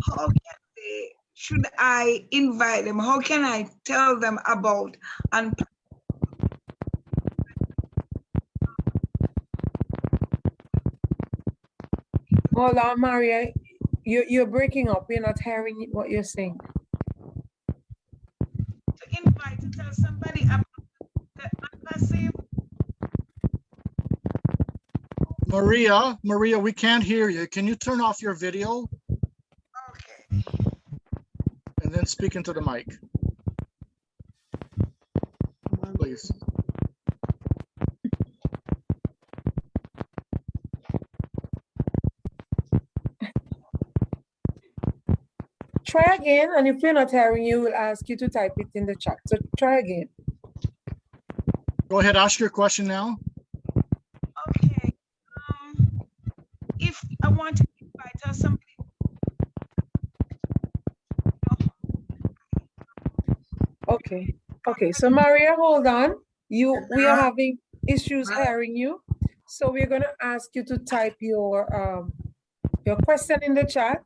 how can they, should I invite them? How can I tell them about Onpassive? Hold on, Maria. You're breaking up. We're not hearing what you're saying. To invite, to tell somebody about the Onpassive? Maria, we can't hear you. Can you turn off your video Okay. and then speak into the mic? Please. Try again, and if we're not hearing you, we'll ask you to type it in the chat. So try again. Go ahead, ask your question now. Okay. If I want to invite somebody. Okay. Okay. So Maria, hold on. We are having issues hearing you. So we're gonna ask you to type your question in the chat.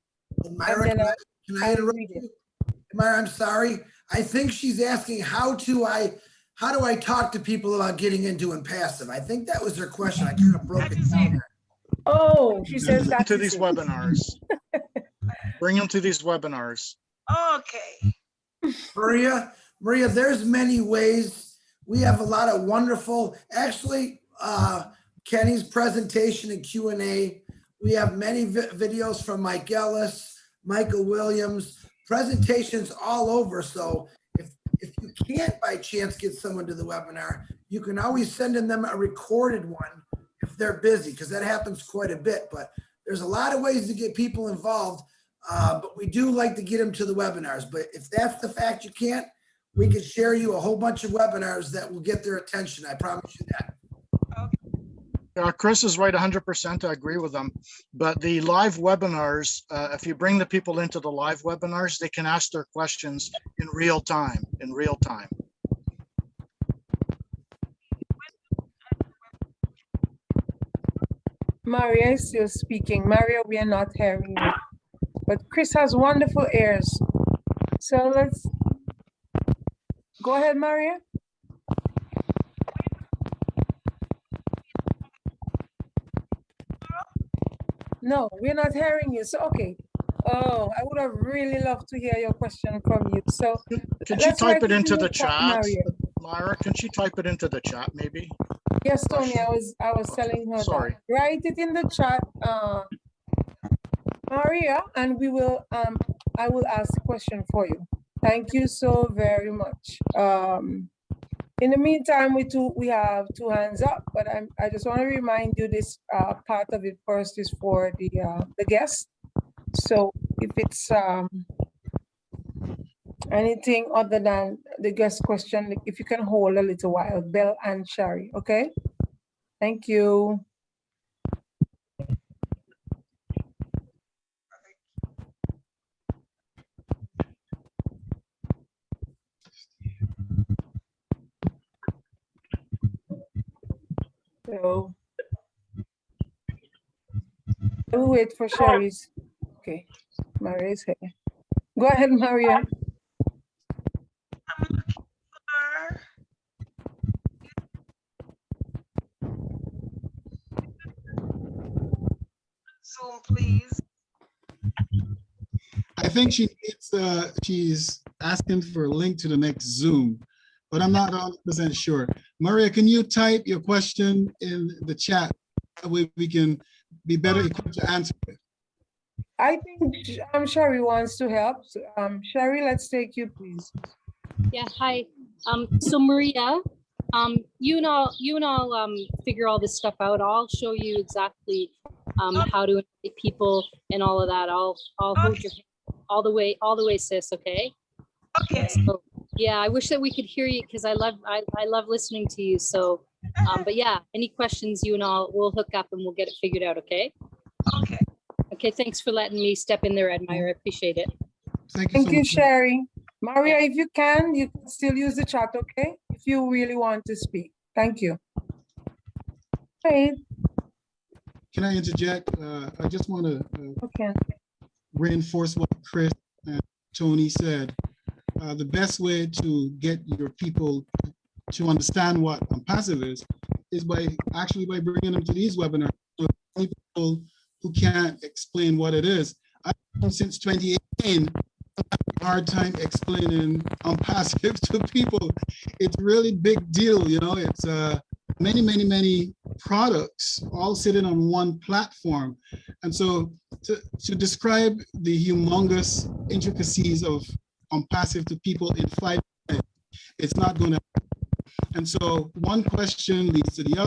Myra, and then can I I'll interrupt read it. you? Myra, I'm sorry. I think she's asking how do I talk to people about getting into Onpassive? I think that was her question. I kind of broke That it is down it. there. Oh, she says that. To these webinars. Bring them to these webinars. Okay. Maria, there's many ways. We have a lot of wonderful, actually, Kenny's presentation and Q&A. We have many videos from Mike Ellis, Michael Williams, presentations all over. So if you can't by chance get someone to the webinar, you can always send them a recorded one if they're busy, because that happens quite a bit. But there's a lot of ways to get people involved. But we do like to get them to the webinars. But if that's the fact you can't, we can share you a whole bunch of webinars that will get their attention. I promise you that. Chris is right 100%. I agree with them. But the live webinars, if you bring the people into the live webinars, they can ask their questions in real time, Maria is still speaking. Maria, we are not hearing you. But Chris has wonderful ears. So let's go ahead, Maria. No, we're not hearing you. So, okay. Oh, I would have really loved to hear your question from you. So Can she let's type write it into the chat, chat? Maria. Myra, can she type it into the chat maybe? Yes, Tony, I was telling her Sorry. that. Write it in the chat, Maria, and we will I will ask the question for you. Thank you so very much. In the meantime, we have two hands up, but I just want to remind you this part of it first is for the guest. So if it's anything other than the guest question, if you can hold a little while, Bell and Shari, okay? Thank you. So we'll wait for Shari's. Okay, Maria's here. Go ahead, Maria. I'm looking for Zoom, please. I think she needs, she's asking for a link to the next Zoom, but I'm not 100% sure. Maria, can you type your question in the chat? That way we can be better equipped to answer it. I think Shari wants to help. So, Shari, let's take you, please. Yeah, hi. So Maria, you and I'll figure all this stuff out. I'll show you exactly how to invite people and all of that. I'll hold your hand all the way, sis. Okay. Okay. So, yeah, I wish that we could hear you because I love listening to you. So, but yeah, any questions you and we'll hook up and we'll get it figured out. Okay. Okay. Okay. Thanks for letting me step in there, Edmira. I appreciate it. Thank you Thank so you, much. Sherry. Maria, if you can still use the chat, okay? If you really want to speak. Thank you. Right. Can I interject? I just want to Okay. reinforce what Chris and Tony said. The best way to get your people to understand what Onpassive is by bringing them to these webinars. So people who can't explain what it is. Since 2018, I have a hard time explaining Onpassive to people. It's really big deal, you know. It's many products all sitting on one platform, and so to describe the humongous intricacies of Onpassive to people in 5 minutes, it's not going to. And so one question leads to the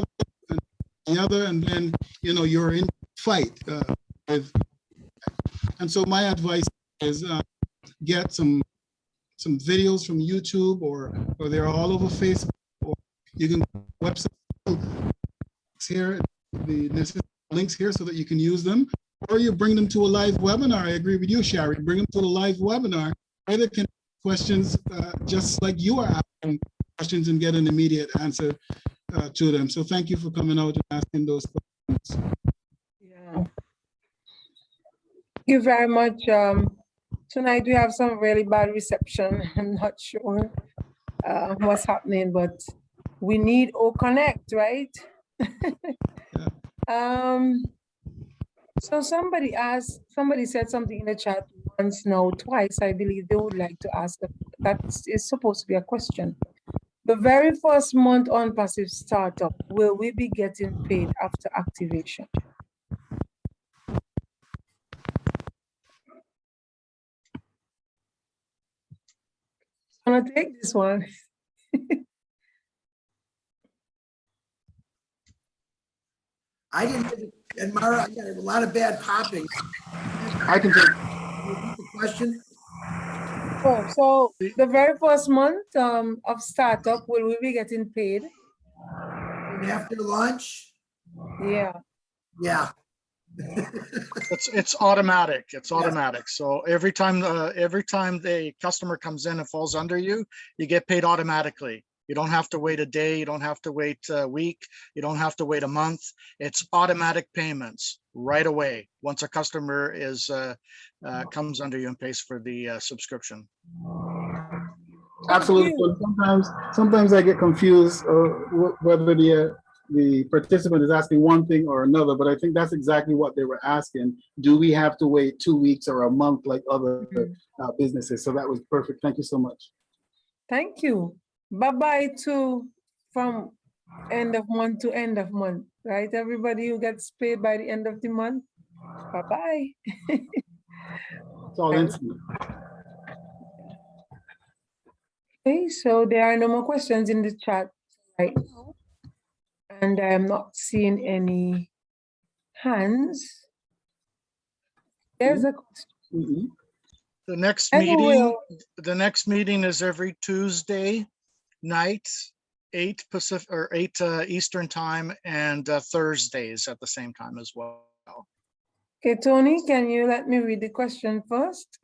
other, and then you're in fight with. And so my advice is get some videos from YouTube, or they're all over Facebook, or you can website here, the necessary links here so that you can use them, or you bring them to a live webinar. I agree with you, Sherry. Bring them to a live webinar where they can ask questions just like you are asking questions and get an immediate answer to them. So thank you for coming out and asking those questions. Yeah. Thank you very much. Tonight we have some really bad reception. I'm not sure what's happening, but we need Connect, right? So somebody said something in the chat once, now twice. I believe they would like to ask that is supposed to be a question. The very first month Onpassive startup, will we be getting paid after activation? I'm gonna take this one. I didn't, Edmira, I got a lot of bad popping. I can take. Repeat the question? Oh, so the very first month of startup, will we be getting paid? And after launch? Yeah. Yeah. It's automatic. It's automatic. So every time the customer comes in and falls under you, you get paid automatically. You don't have to wait a day. You don't have to wait a week. You don't have to wait a month. It's automatic payments right away once a customer is comes under you and pays for the subscription. Absolutely. Sometimes I get confused whether the participant is asking one thing or another, but I think that's exactly what they were asking. Do we have to wait 2 weeks or a month like other businesses? So that was perfect. Thank you so much. Thank you. Bye-bye to from end of month to end of month, right? Everybody who gets paid by the end of the month, bye-bye. It's all instant. Okay, so there are no more questions in the chat right now. And I am not seeing any hands. There's a question. The next And meeting is every Tuesday night, 8 Pacific or 8 Eastern time, and Thursdays at the same time as well. Okay, Tony, can you let me read the question first?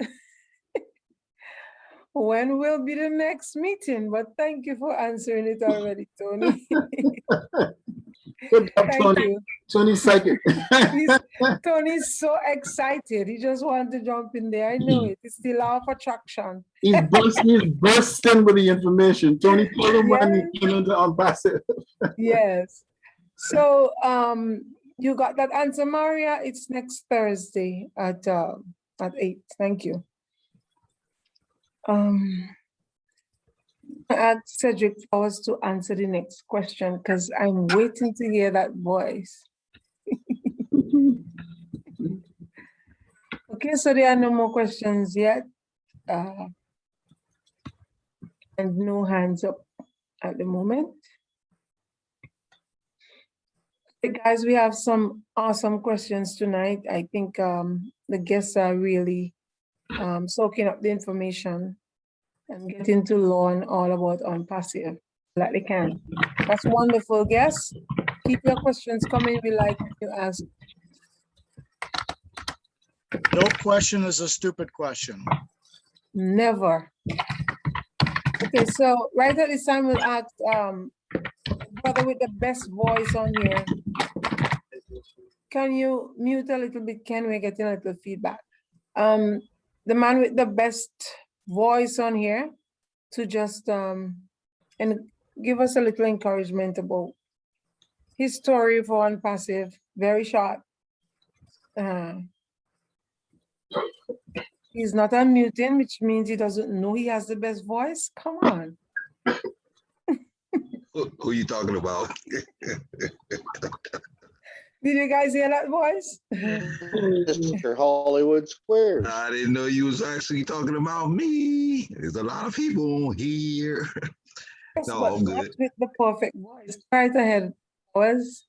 When will be the next meeting? But thank you for answering it already, Tony. Good job, Thank Tony. you. Tony's psychic. Tony's so excited. He just wants to jump in there. I know it. It's the law of attraction. He's bursting with the information. Tony, told him when he came into Onpassive. Yes. So you got that answer, Maria. It's next Thursday at 8. Thank you. Ask Cedric Flowers to answer the next question because I'm waiting to hear that voice. Okay, so there are no more questions yet. And no hands up at the moment. Hey, guys, we have some awesome questions tonight. I think the guests are really soaking up the information and getting to learn all about Onpassive like they can. That's wonderful, guests. Keep your questions coming. We like when you ask. No question is a stupid question. Never. Okay, so right at this time, we'll ask brother with the best voice on here. Can you mute a little bit, Ken? We're getting a little feedback. The man with the best voice on here to just and give us a little encouragement about his story for Onpassive. Very short. He's not unmuting, which means he doesn't know he has the best voice. Come on. Who you talking about? Did you guys hear that voice? Mr. Hollywood Squares. I didn't know you was actually talking about me. There's a lot of people on here. Yes, No, but I'm not good. with the perfect voice. Right ahead, boys.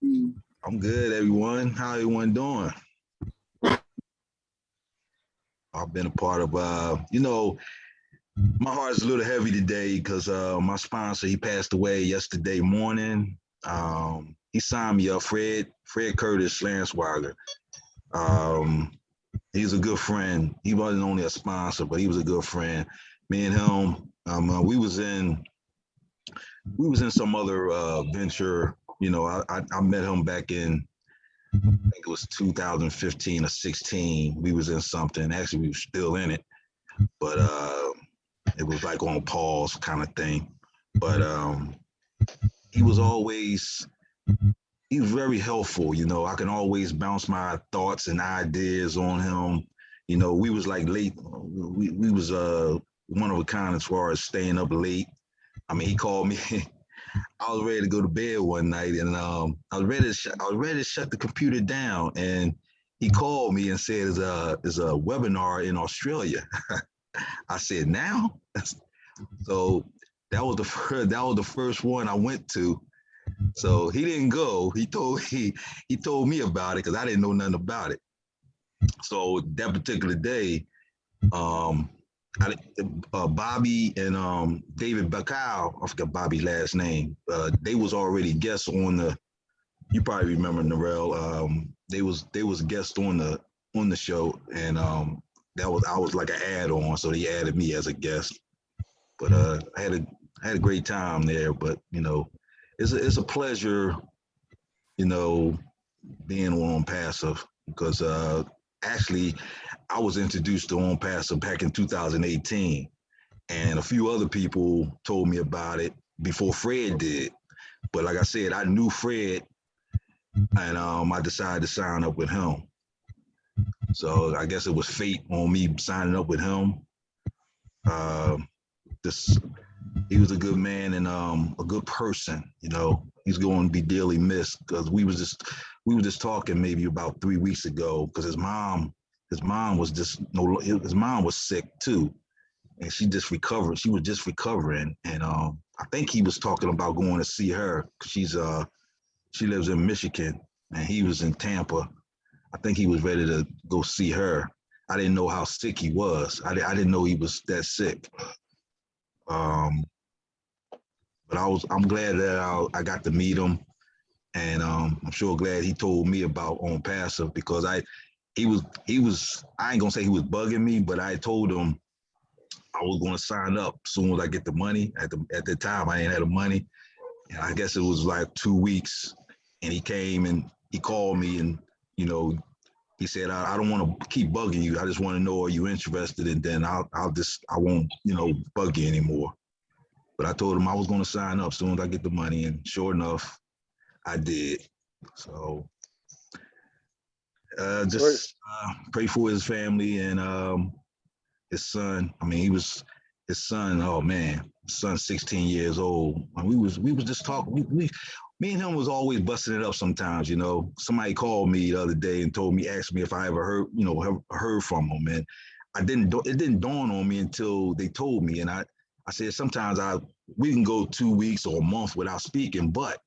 I'm good, everyone. How everyone doing? I've been a part of, my heart is a little heavy today because my sponsor, he passed away yesterday morning. He signed me up, Fred Curtis Lanswager. He's a good friend. He wasn't only a sponsor, but he was a good friend. Me and him, we was in some other venture. You know, I met him back in, I think it was 2015 or 16. We was in something. Actually, we were still in it, but it was like on pause kind of thing. But he was very helpful. You know, I can always bounce my thoughts and ideas on him. You know, we was like late. We was one of a kind as far as staying up late. I mean, he called me. I was ready to go to bed one night, and I was ready to shut the computer down. And he called me and said, "There's a webinar in Australia." I said, "Now?" So that was the first one I went to. So he didn't go. He told me about it because I didn't know nothing about it. So that particular day, Bobby and David Bacall, I forgot Bobby's last name. They was already guests on the. You probably remember Narelle. They was guests on the show, and I was like an add-on, so they added me as a guest. But I had a great time there. But you know, it's a pleasure, you know, being on Onpassive because actually I was introduced to Onpassive back in 2018, and a few other people told me about it before Fred did. But like I said, I knew Fred, and I decided to sign up with him. So I guess it was fate on me signing up with him. He was a good man and a good person. You know, he's going to be dearly missed because we were just talking maybe about 3 weeks ago because his mom was his mom was sick too, and she just recovered. She was just recovering, and I think he was talking about going to see her because she lives in Michigan and he was in Tampa. I think he was ready to go see her. I didn't know how sick he was. I didn't know he was that sick. But I'm glad that I got to meet him, and I'm sure glad he told me about Onpassive because he was I ain't gonna say he was bugging me, but I told him I was gonna sign up as soon as I get the money. At the time I ain't had the money, and I guess it was like 2 weeks, and he came and he called me and you know. He said, I don't want to keep bugging you. I just want to know, are you interested? And then I won't, you know, bug you anymore. But I told him I was going to sign up as soon as I get the money. And sure enough, I did. So just pray for his family and his son. I mean, his son, oh man, his son's 16 years old. And we was just talking. Me and him was always busting it up sometimes, you know. Somebody called me the other day and asked me if I ever heard from him. And it didn't dawn on me until they told me. And I said, sometimes we can go 2 weeks or a month without speaking, but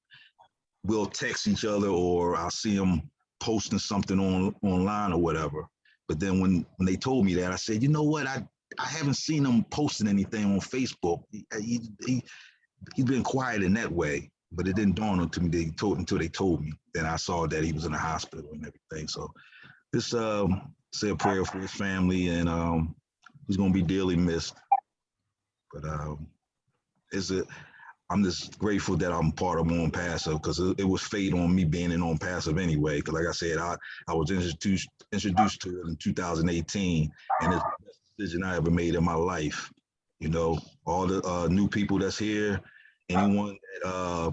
we'll text each other, or I'll see them posting something online or whatever. But then when they told me that, I said, you know what? I haven't seen him posting anything on Facebook. He's been quiet in that way, but it didn't dawn on me until they told me. Then I saw that he was in the hospital and everything. So just say a prayer for his family, and he's gonna be dearly missed. But I'm just grateful that I'm part of Onpassive, because it was fate on me being in Onpassive anyway. Because like I said, I was introduced to it in 2018, and it's the best decision I ever made in my life. You know, all the new people that's here, anyone that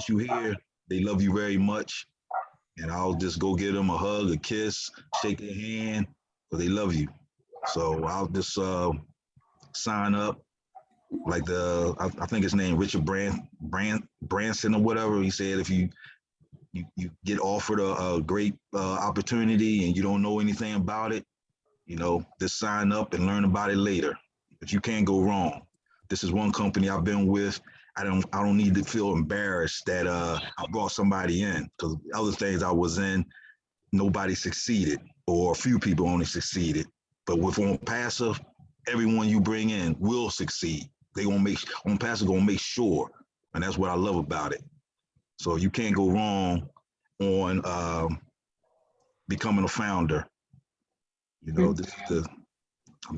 you hear, they love you very much, and I'll just go give them a hug, a kiss, shake their hand, because they love you. So I'll just sign up. Like I think his name Richard Branson or whatever. He said if you get offered a great opportunity and you don't know anything about it, you know, just sign up and learn about it later. But you can't go wrong. This is one company I've been with. I don't need to feel embarrassed that I brought somebody in, because other things I was in, nobody succeeded, or a few people only succeeded. But with Onpassive, everyone you bring in will succeed. They gonna Onpassive gonna make sure, and that's what I love about it. So you can't go wrong on becoming a founder. You know,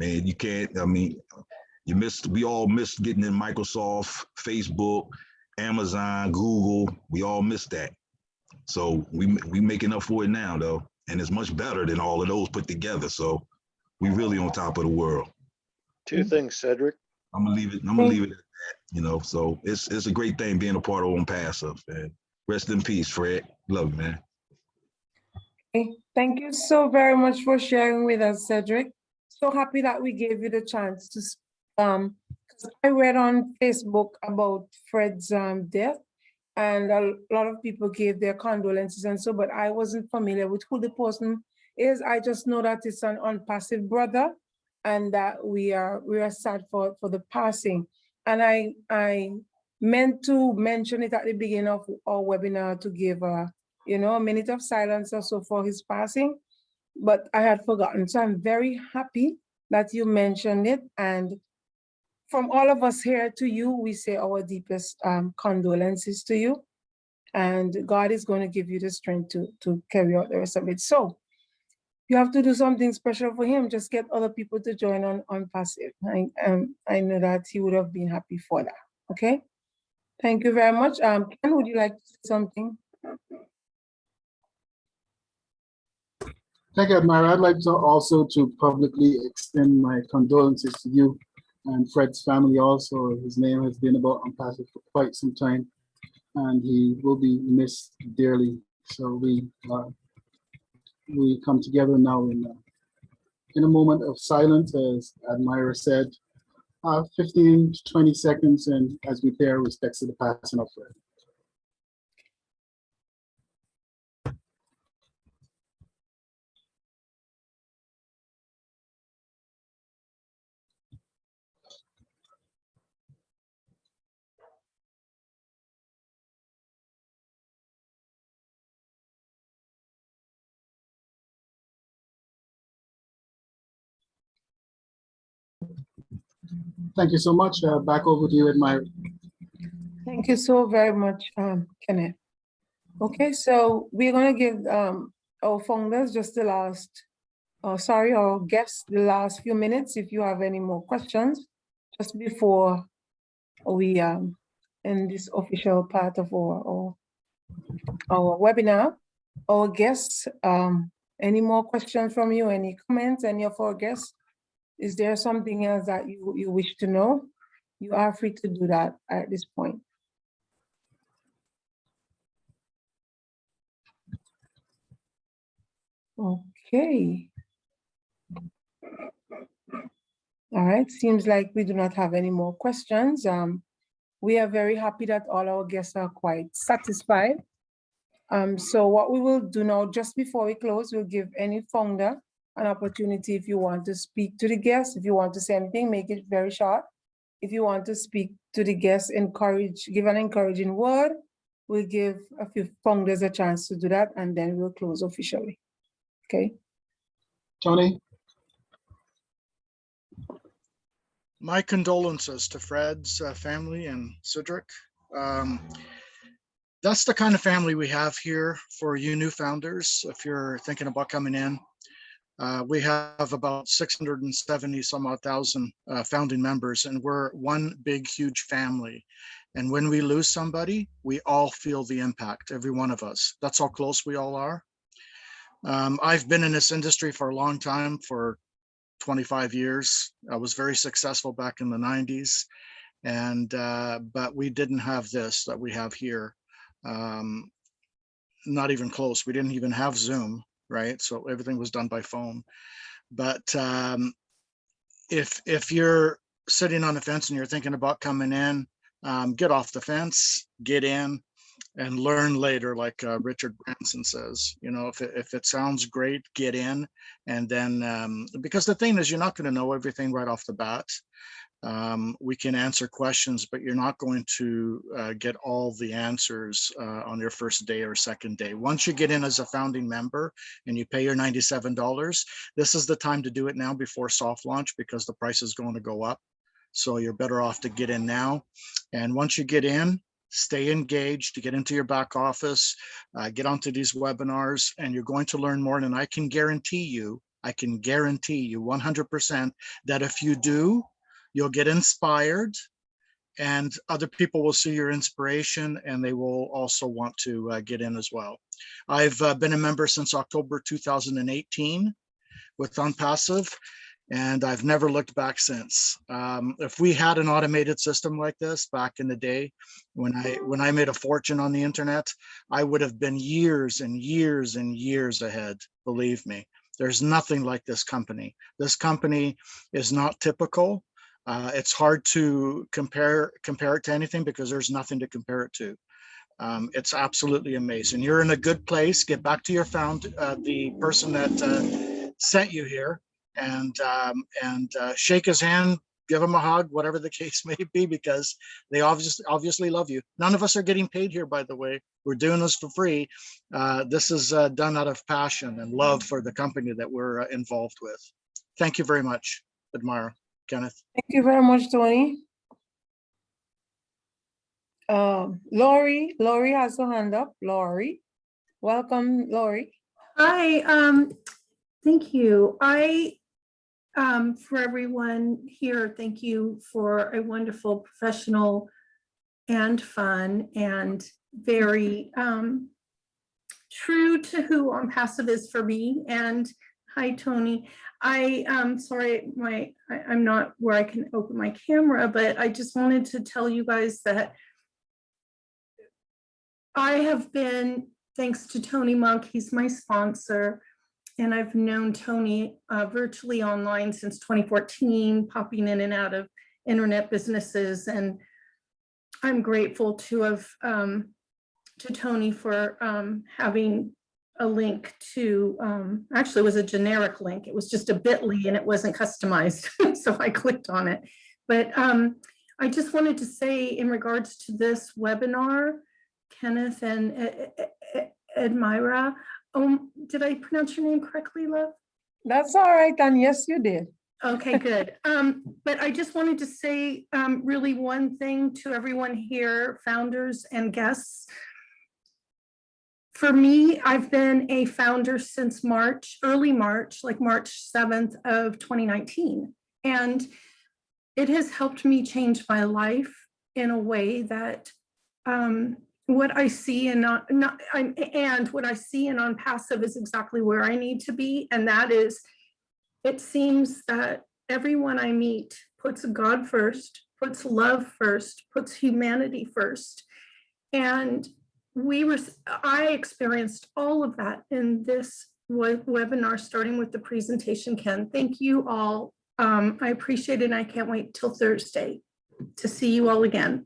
you can't. I mean, we all missed getting in Microsoft, Facebook, Amazon, Google. We all missed that. So we making up for it now though, and it's much better than all of those put together. So we really on top of the world. Two things, Cedric. I'm gonna leave it at that, you know. So it's a great thing being a part of Onpassive, man. Rest in peace, Fred. Love you, man. Okay. Thank you so very much for sharing with us, Cedric. So happy that we gave you the chance to because I read on Facebook about Fred's death, and a lot of people gave their condolences and so, but I wasn't familiar with who the person is. I just know that it's an Onpassive brother, and that we are sad for the passing. And I meant to mention it at the beginning of our webinar to give a minute of silence or so for his passing, but I had forgotten. So I'm very happy that you mentioned it. And from all of us here to you, we say our deepest condolences to you. And God is going to give you the strength to carry out the rest of it. So you have to do something special for him. Just get other people to join on Onpassive. I know that he would have been happy for that. Okay. Thank you very much. Ken, would you like to say something? Thank you, Admira. I'd like to also publicly extend my condolences to you and Fred's family also. His name has been about Onpassive for quite some time, and he will be missed dearly. So we come together now in a moment of silence, as Admira said, 15 to 20 seconds, and as we pay our respects to the passing of Fred. Thank you so much. Back over to you, Admira. Thank you so very much, Kenneth. Okay, so we're going to give our founders just the last, our guests the last few minutes if you have any more questions just before we end this official part of our webinar. Our guests, any more questions from you, any comments, any of our guests? Is there something else that you wish to know? You are free to do that at this point. Okay. All right, seems like we do not have any more questions. We are very happy that all our guests are quite satisfied. So what we will do now, just before we close, we'll give any founder an opportunity if you want to speak to the guests. If you want to say anything, make it very short. If you want to speak to the guests, give an encouraging word. we'll give a few founders a chance to do that, and then we'll close officially. Okay. Tony? My condolences to Fred's family and Cedric. That's the kind of family we have here for you new founders. If you're thinking about coming in, we have about 670 some odd thousand founding members, and we're one big, huge family. And when we lose somebody, we all feel the impact, every one of us. That's how close we all are. I've been in this industry for a long time, for 25 years. I was very successful back in the 90s, and but we didn't have this that we have here. Not even close. We didn't even have Zoom, right? So everything was done by phone. But if you're sitting on the fence and you're thinking about coming in, get off the fence, get in, and learn later, like Richard Branson says. You know, if it sounds great, get in, and then because the thing is, you're not going to know everything right off the bat. We can answer questions, but you're not going to get all the answers on your first day or second day. Once you get in as a founding member and you pay your $97, this is the time to do it now before soft launch, because the price is going to go up. So you're better off to get in now. And once you get in, stay engaged, to get into your back office, get onto these webinars, and you're going to learn more. And I can guarantee you 100% that if you do, you'll get inspired, and other people will see your inspiration, and they will also want to get in as well. I've been a member since October 2018 with Onpassive, and I've never looked back since. If we had an automated system like this back in the day, when I made a fortune on the internet, I would have been years and years and years ahead, believe me. There's nothing like this company. This company is not typical. It's hard to compare it to anything, because there's nothing to compare it to. It's absolutely amazing. You're in a good place. Get back to your the person that sent you here, and shake his hand, give him a hug, whatever the case may be, because they obviously love you. None of us are getting paid here, by the way. We're doing this for free. This is done out of passion and love for the company that we're involved with. Thank you very much, EDMIRA. Kenneth. Thank you very much, Tony. Lori has her hand up. Lori, welcome, Lori. Hi, thank you. For everyone here, thank you for a wonderful, professional and fun and very true to who Onpassive is for me. And hi, Tony. Sorry, I'm not where I can open my camera, but I just wanted to tell you guys that I have been, thanks to Tony Monk, he's my sponsor, and I've known Tony virtually online since 2014, popping in and out of internet businesses. And I'm grateful to have, to Tony for having a link to, actually it was a generic link. It was just a bit.ly and it wasn't customized. So I clicked on it. But I just wanted to say, in regards to this webinar, Kenneth and EDMIRA, did I pronounce your name correctly, love? That's all right, and yes, you did. Okay, good. But I just wanted to say really one thing to everyone here, founders and guests. For me, I've been a founder since March, early March, like March 7th of 2019. And it has helped me change my life in a way that what I see and what I see in Onpassive is exactly where I need to be. And that is, it seems that everyone I meet puts God first, puts love first, puts humanity first. And I experienced all of that in this webinar, starting with the presentation, Ken. Thank you all. I appreciate it, and I can't wait till Thursday to see you all again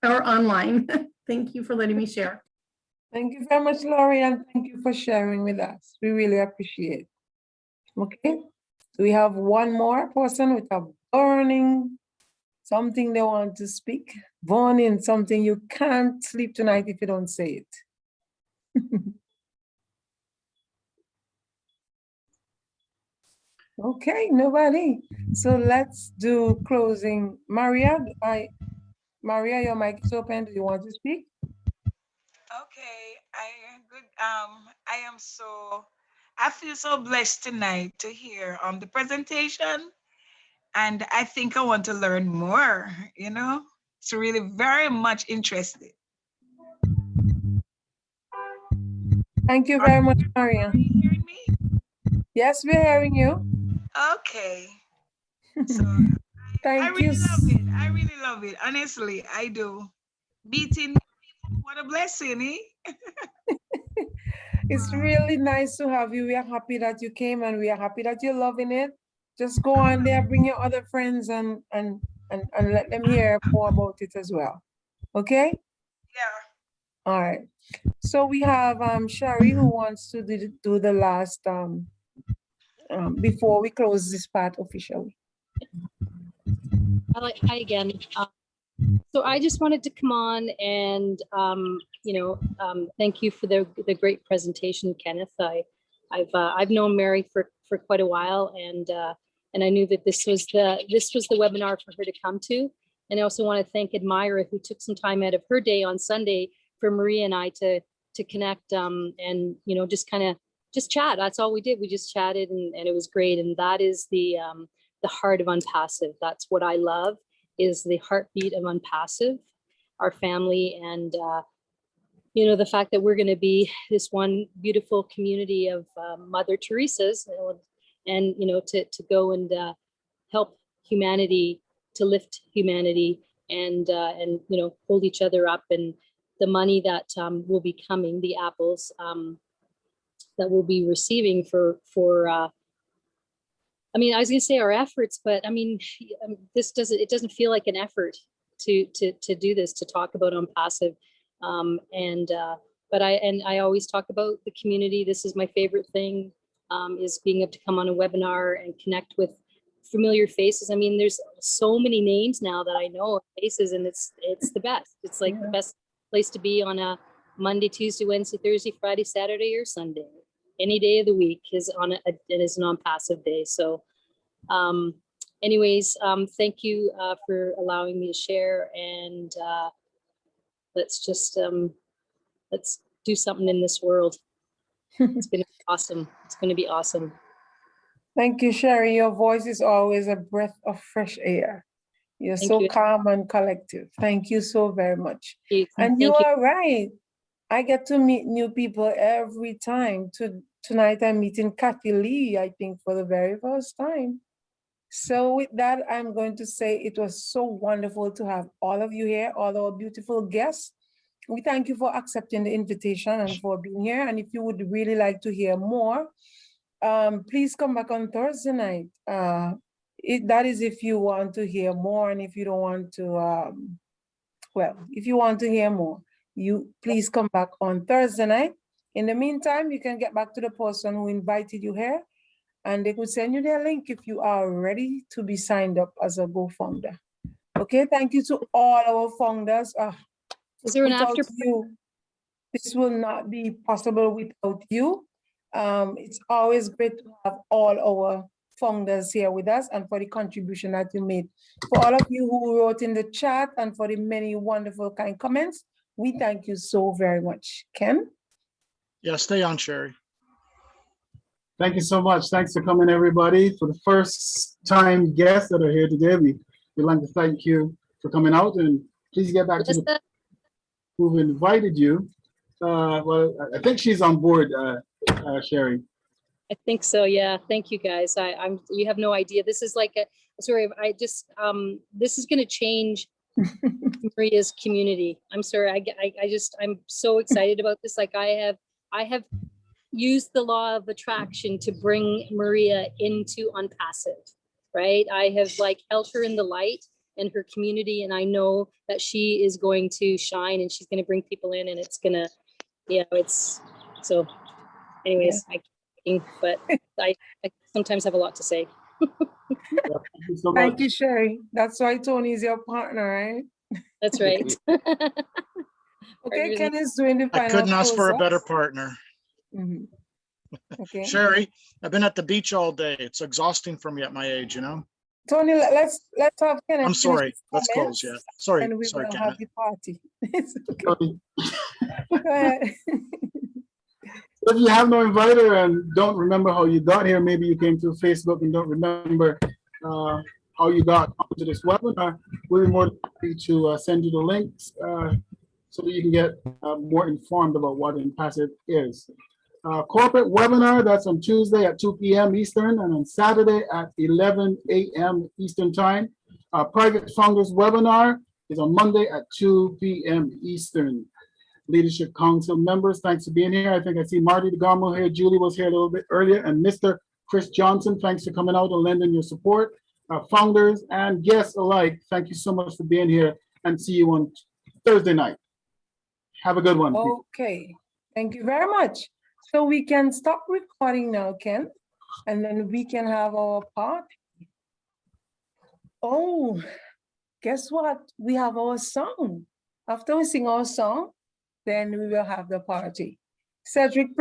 or online. Thank you for letting me share. Thank you very much, Lori, and thank you for sharing with us. We really appreciate it. Okay, we have one more person with a burning something they want to speak. Warning, something you can't sleep tonight if you don't say it. Okay, nobody. So let's do closing. Maria, Maria, your mic is open. Do you want to speak? Okay, I feel so blessed tonight to hear the presentation, and I think I want to learn more, you know? It's really very much interested. Thank you very much, Maria. Are you hearing me? Yes, we're hearing you. Okay. So I Thank you. really love it. I really love it. Honestly, I do. Beating people, what a blessing, eh? It's really nice to have you. We are happy that you came and we are happy that you're loving it. Just go on there, bring your other friends and let them hear more about it as well. Okay? Yeah. All right. So we have Shari who wants to do the last before we close this part officially. Hi again. So I just wanted to come on and, thank you for the great presentation, Kenneth. I've known Mary for quite a while, and I knew that this was the webinar for her to come to. And I also want to thank EDMIRA, who took some time out of her day on Sunday for Maria and I to connect and just chat. That's all we did. We just chatted and it was great. And that is the heart of Onpassive. That's what I love, is the heartbeat of Onpassive, our family, and the fact that we're going to be this one beautiful community of Mother Teresa's, and to go and help humanity, to lift humanity, and hold each other up. And the money that will be coming, the apples that we'll be receiving for I was going to say our efforts, but it doesn't feel like an effort to do this, to talk about Onpassive. But I always talk about the community. This is my favorite thing, is being able to come on a webinar and connect with familiar faces. There's so many names now that I know of faces, and it's the best. It's like the best place to be on a Monday, Tuesday, Wednesday, Thursday, Friday, Saturday, or Sunday. Any day of the week is an Onpassive day. So thank you for allowing me to share, and let's do something in this world. It's going to be awesome. It's going to be awesome. Thank you, Sherry. Your voice is always a breath of fresh air. You're Thank so you. calm and collective. Thank you so very much. Thank And you. you are right. I get to meet new people every time. Tonight I'm meeting Kathy Lee, I think, for the very first time. So with that, I'm going to say it was so wonderful to have all of you here, all our beautiful guests. We thank you for accepting the invitation and for being here. And if you would really like to hear more, please come back on Thursday night. That is if you want to hear more, and if you don't want to, if you want to hear more, you please come back on Thursday night. In the meantime, you can get back to the person who invited you here, and they could send you their link if you are ready to be signed up as a Go-founder. Okay, thank you to all our founders. Is there an after? You, this will not be possible without you. It's always great to have all our founders here with us, and for the contribution that you made. For all of you who wrote in the chat and for the many wonderful kind comments, we thank you so very much. Ken? Yeah, stay on, Sherry. Thank you so much. Thanks for coming, everybody. For the first time guests that are here today, we'd like to thank you for coming out, and please get back to the who've invited you. Well, I think she's on board, Sherry. I think so. Yeah. Thank you, guys. You have no idea. This is like this is going to change Maria's community. I'm sorry. I'm so excited about this. Like I have used the law of attraction to bring Maria into Onpassive, right? I have held her in the light in her community, and I know that she is going to shine, and she's going to bring people in, and it's going to, it's so anyways, yeah. But I sometimes have a lot to say. Thank you, Sherry. That's why Tony is your partner, right? That's right. Okay, Ken is doing the I final couldn't ask for a better close-ups. partner. Mhm. Okay, Sherry, I've been at the beach all day. It's exhausting for me at my age, you know? Tony, let's have Kenneth I'm finish sorry. his Let's close, yeah. comments, Sorry, and we sorry, will have Kenneth. the party. It's okay. So Go ahead. if you have no inviter and don't remember how you got here, maybe you came through Facebook and don't remember how you got onto this webinar, we're more than happy to send you the links so that you can get more informed about what Onpassive is. Corporate webinar, that's on Tuesday at 2 p.m. Eastern and on Saturday at 11 a.m. Eastern time. Private Founders webinar is on Monday at 2 p.m. Eastern. Leadership Council members, thanks for being here. I think I see Marty DeGarmo here. Julie was here a little bit earlier, and Mr. Chris Johnson, thanks for coming out and lending your support. Founders and guests alike, thank you so much for being here, and see you on Thursday night. Have a good one. Okay, thank you very much. So we can stop recording now, Ken, and then we can have our party. Oh, guess what? We have our song. After we sing our song, then we will have the party. Cedric,